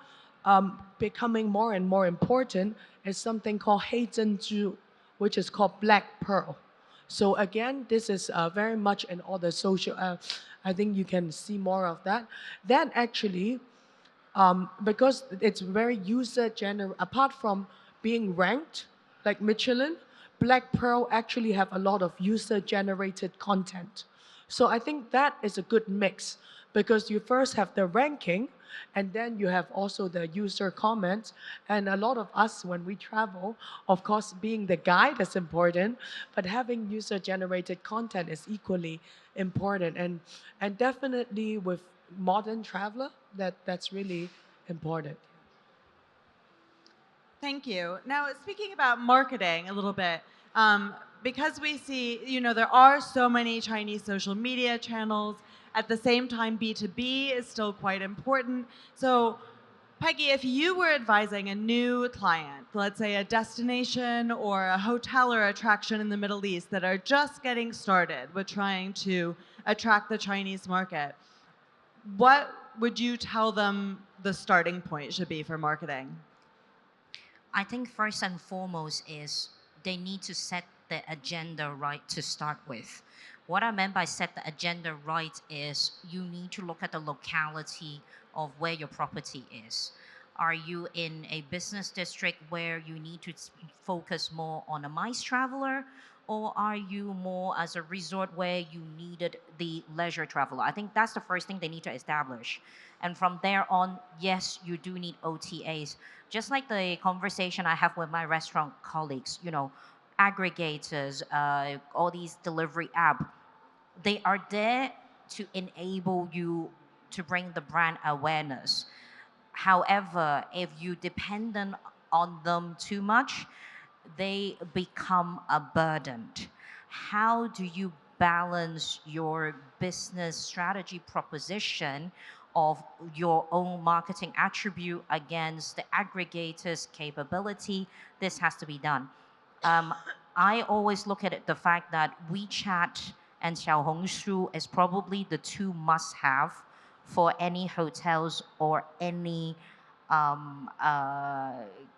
becoming more and more important is something called Heizhenju, which is called black pearl. So again, this is very much in all the social. I think you can see more of that. That actually, because it's very user generated. Apart from being ranked like Michelin, Black Pearl actually have a lot of user generated content. So I think that is a good mix because you first have the ranking and then you have also the user comments. And a lot of us, when we travel, of course, being the guide is important, but having user generated content is equally important. And definitely with modern traveler, that's really important. Thank you. Now, speaking about marketing a little bit, because we see, there are so many Chinese social media channels. At the same time, B2B is still quite important. So, Peggy, if you were advising a new client, let's say a destination or a hotel or attraction in the Middle East that are just getting started with trying to attract the Chinese market, what would you tell them the starting point should be for marketing? I think first and foremost is they need to set the agenda right to start with. What I meant by set the agenda right is you need to look at the locality of where your property is. Are you in a business district where you need to focus more on a MICE traveler? Or are you more as a resort where you needed the leisure traveler? I think that's the first thing they need to establish. And from there on, yes, you do need OTAs. Just like the conversation I have with my restaurant colleagues, aggregators, all these delivery apps, they are there to enable you to bring the brand awareness. However, if you dependent on them too much, they become a burden. How do you balance your business strategy proposition of your own marketing attribute against the aggregator's capability? This has to be done. Um, I always look at it, the fact that WeChat and Xiaohongshu is probably the two must-have for any hotels or any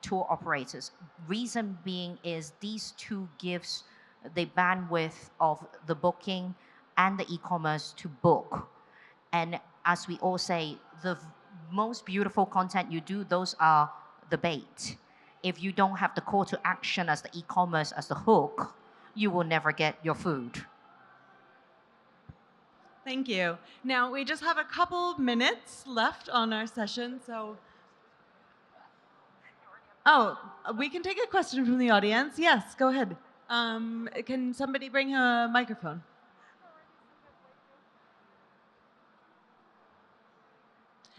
tour operators. Reason being is these two gives the bandwidth of the booking and the e-commerce to book. And as we all say, the most beautiful content you do, those are the bait. If you don't have the call to action as the e-commerce as the hook, you will never get your food. Thank you. Now, we just have a couple minutes left on our session, so. Oh, we can take a question from the audience. Yes, go ahead. Can somebody bring a microphone?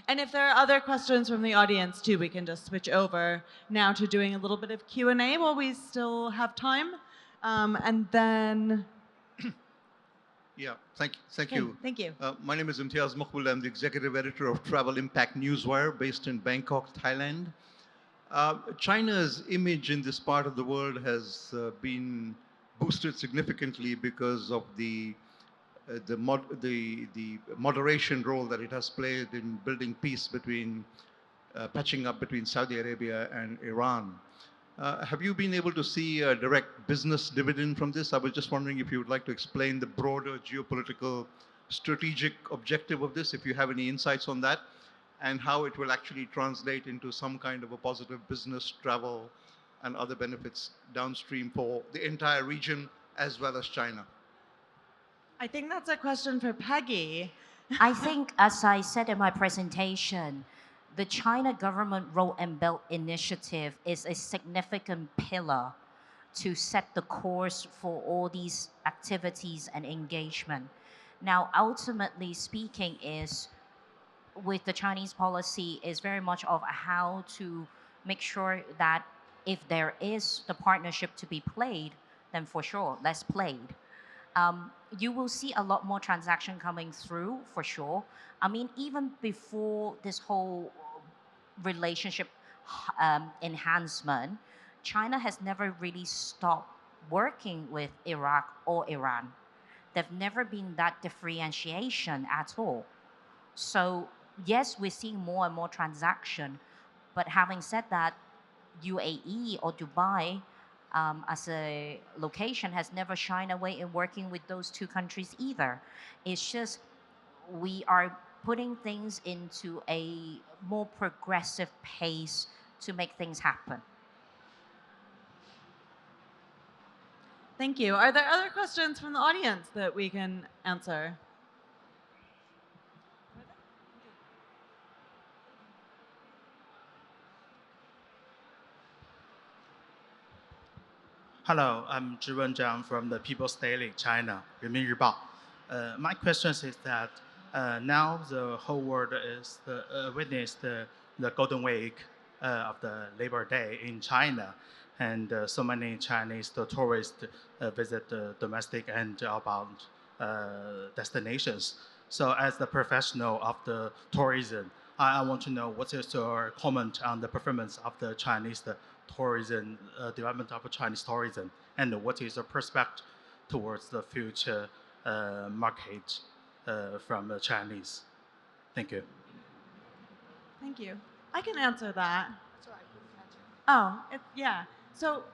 And if there are other questions from the audience too, we can just switch over now to doing a little bit of Q&A while we still have time. And then... Yeah, thank you. Thank you. My name is Imtiaz Muqbil. I'm the executive editor of Travel Impact Newswire based in Bangkok, Thailand. China's image in this part of the world has been boosted significantly because of the moderation role that it has played in building peace between, patching up between Saudi Arabia and Iran. Have you been able to see a direct business dividend from this? I was just wondering if you would like to explain the broader geopolitical strategic objective of this, if you have any insights on that, and how it will actually translate into some kind of a positive business, travel, and other benefits downstream for the entire region as well as China. I think that's a question for Peggy. I think, as I said in my presentation, the China government Road and Belt Initiative is a significant pillar to set the course for all these activities and engagement. Now, ultimately speaking, is with the Chinese policy is very much of how to make sure that if there is the partnership to be played, then for sure, let's play it. You will see a lot more transaction coming through for sure. I mean, even before this whole relationship enhancement, China has never really stopped working with Iraq or Iran. There've never been that differentiation at all. So yes, we're seeing more and more transaction, but having said that, UAE or Dubai as a location has never shied away in working with those two countries either. It's just we are putting things into a more progressive pace to make things happen. Thank you. Are there other questions from the audience that we can answer? Hello, I'm Zhiwen Zhang from the People's Daily, China, 人民日报. My question is that now the whole world is witnessed the Golden Week of the Labor Day in China, and so many Chinese tourists visit the domestic and outbound destinations. So, as the professional of the tourism, I want to know what is your comment on the performance of the Chinese tourism, development of Chinese tourism, and what is your perspective towards the future market from the Chinese? Thank you. Thank you. I can answer that. Oh, yeah. So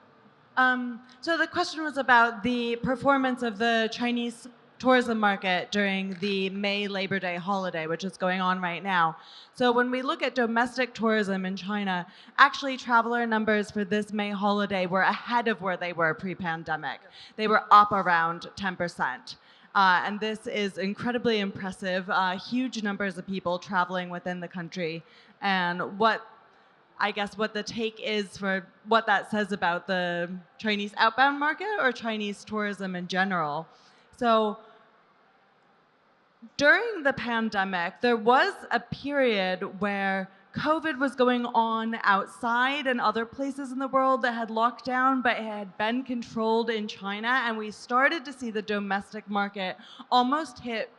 So the question was about the performance of the Chinese tourism market during the May Labor Day holiday, which is going on right now. So when we look at domestic tourism in China, actually traveler numbers for this May holiday were ahead of where they were pre-pandemic. They were up around 10%. And this is incredibly impressive, huge numbers of people traveling within the country. And what the take is for what that says about the Chinese outbound market or Chinese tourism in general. So during the pandemic, there was a period where COVID was going on outside and other places in the world that had locked down, but it had been controlled in China. And we started to see the domestic market almost hit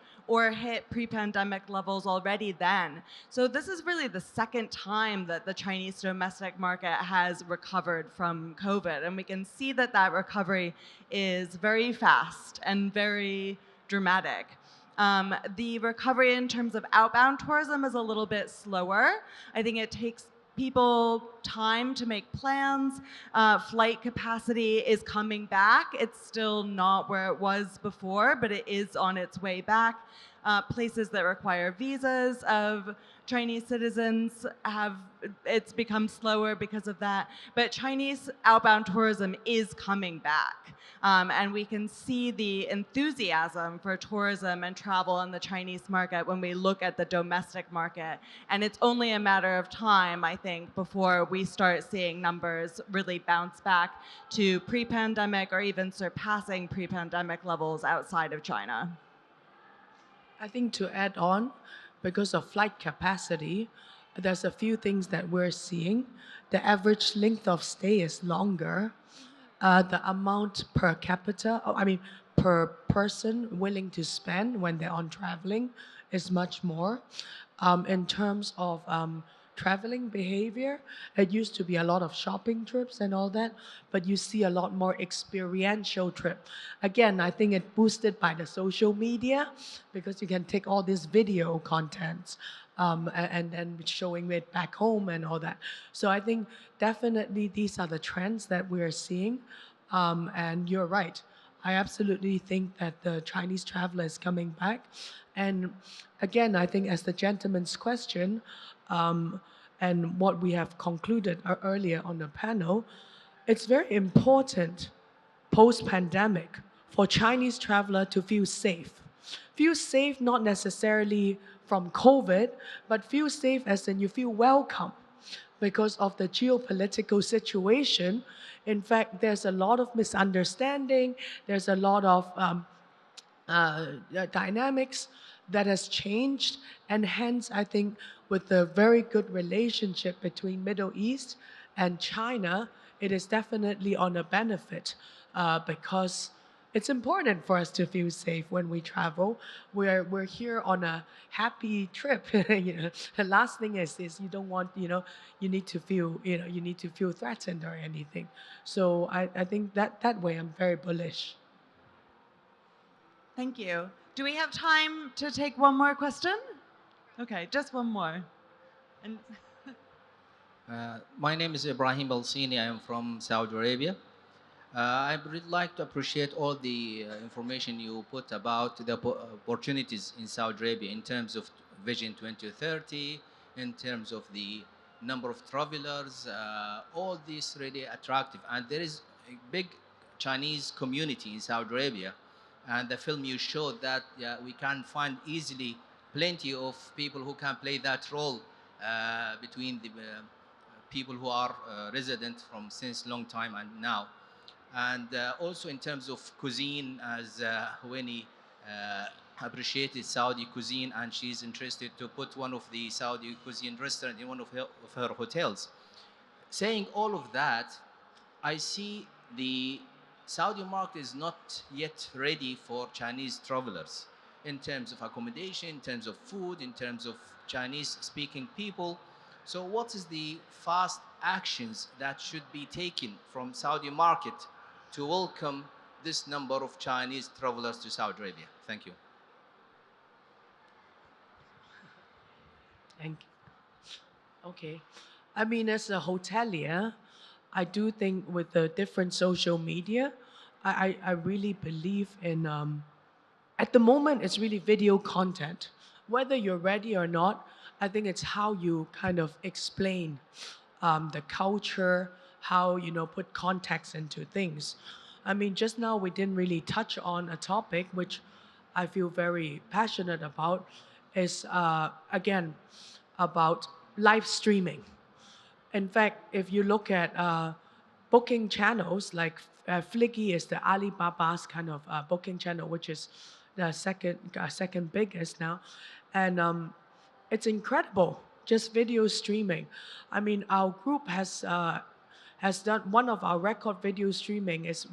pre-pandemic levels already then. So this is really the second time that the Chinese domestic market has recovered from COVID. And we can see that that recovery is very fast and very dramatic. The recovery in terms of outbound tourism is a little bit slower. I think it takes people time to make plans. Flight capacity is coming back. It's still not where it was before, but it is on its way back. Places that require visas of Chinese citizens it's become slower because of that. But Chinese outbound tourism is coming back. And we can see the enthusiasm for tourism and travel in the Chinese market when we look at the domestic market. And it's only a matter of time, I think, before we start seeing numbers really bounce back to pre-pandemic or even surpassing pre-pandemic levels outside of China. I think to add on, because of flight capacity, there's a few things that we're seeing. The average length of stay is longer. The amount per capita, per person willing to spend when they're on traveling is much more. In terms of traveling behavior, it used to be a lot of shopping trips and all that, but you see a lot more experiential trip. Again, I think it boosted by the social media because you can take all this video content and then showing it back home and all that. So I think definitely these are the trends that we are seeing. And you're right. I absolutely think that the Chinese traveler is coming back. And again, I think as the gentleman's question, and what we have concluded earlier on the panel, it's very important post-pandemic for Chinese traveler to feel safe. Feel safe not necessarily from COVID, but feel safe as in you feel welcome because of the geopolitical situation. In fact, there's a lot of misunderstanding. There's a lot of dynamics that has changed, and hence I think with the very good relationship between Middle East and China, it is definitely on a benefit because it's important for us to feel safe when we travel. We're here on a happy trip. The last thing is you don't want you need to feel threatened or anything. So I think that way I'm very bullish. Thank you. Do we have time to take one more question? Okay, just one more. And My name is Ibrahim Balsini. I am from Saudi Arabia. I would like to appreciate all the information you put about the opportunities in Saudi Arabia in terms of Vision 2030, in terms of the number of travelers, all this really attractive. And there is a big Chinese community in Saudi Arabia. And the film you showed that we can find easily plenty of people who can play that role between the people who are resident from since long time and now. And also in terms of cuisine, as Winnie appreciated Saudi cuisine, and she's interested to put one of the Saudi cuisine restaurant in one of her hotels. Saying all of that, I see the Saudi market is not yet ready for Chinese travelers in terms of accommodation, in terms of food, in terms of Chinese-speaking people. So what is the fast actions that should be taken from Saudi market to welcome this number of Chinese travelers to Saudi Arabia? Thank you. Thank you. Okay. I mean, as a hotelier, I do think with the different social media, I really believe in, at the moment, it's really video content. Whether you're ready or not, I think it's how you kind of explain the culture, how put context into things. I mean, just now we didn't really touch on a topic which I feel very passionate about, is again about live streaming. In fact, if you look at booking channels like Flicky is the Alibaba's kind of booking channel, which is the second biggest now, and it's incredible. Just video streaming. I mean, our group has done one of our record video streaming is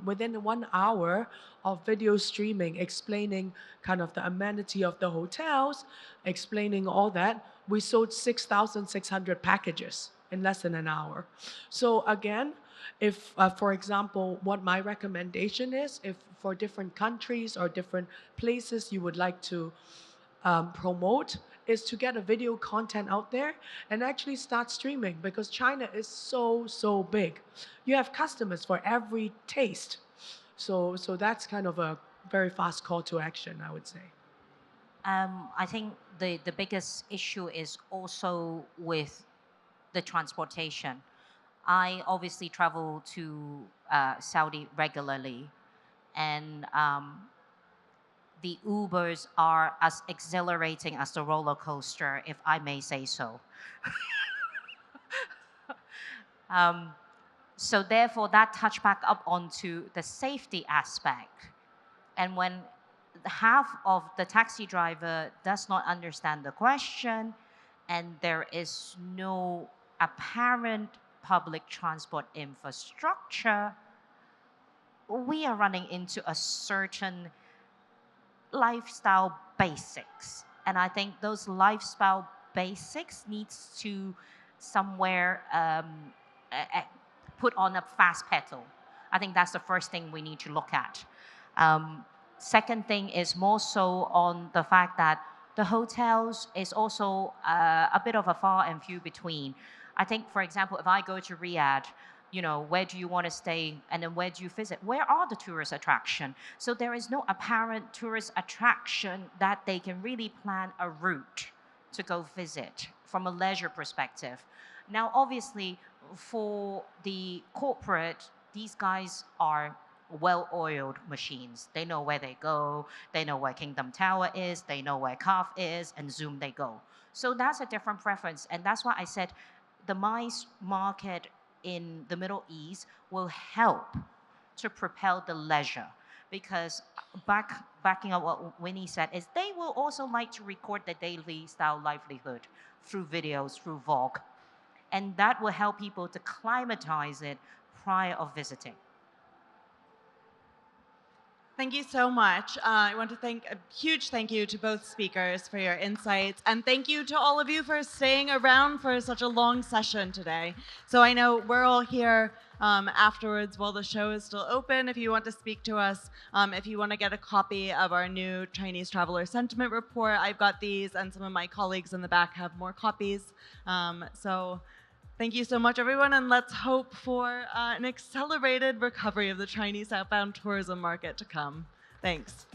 within 1 hour of video streaming, explaining kind of the amenity of the hotels, explaining all that. We sold 6,600 packages in less than an hour. So again, if for example, what my recommendation is, if for different countries or different places you would like to promote, is to get a video content out there and actually start streaming, because China is so big. You have customers for every taste. So that's kind of a very fast call to action, I would say. I think the biggest issue is also with the transportation. I obviously travel to Saudi regularly, and the Ubers are as exhilarating as the roller coaster, if I may say so. um, so therefore, that touch back up onto the safety aspect. And when half of the taxi driver does not understand the question, and there is no apparent public transport infrastructure, we are running into a certain lifestyle basics. And I think those lifestyle basics needs to somewhere put on a fast pedal. I think that's the first thing we need to look at. Second thing is more so on the fact that the hotels is also a bit of a far and few between. I think, for example, if I go to Riyadh, where do you want to stay, and then where do you visit? Where are the tourist attraction? So there is no apparent tourist attraction that they can really plan a route to go visit from a leisure perspective. Now, obviously, for the corporate, these guys are well-oiled machines. They know where they go, they know where Kingdom Tower is, they know where Kaf is, and zoom they go. So that's a different preference, and that's why I said the MICE market in the Middle East will help to propel the leisure, because backing up what Winnie said is they will also like to record their daily style livelihood through videos, through vlog, and that will help people to climatize it prior of visiting. Thank you so much. I want to thank a huge thank you to both speakers for your insights, and thank you to all of you for staying around for such a long session today. So I know we're all here afterwards while the show is still open. If you want to speak to us, if you want to get a copy of our new Chinese Traveler Sentiment Report, I've got these, and some of my colleagues in the back have more copies. So thank you so much, everyone, and let's hope for an accelerated recovery of the Chinese outbound tourism market to come. Thanks.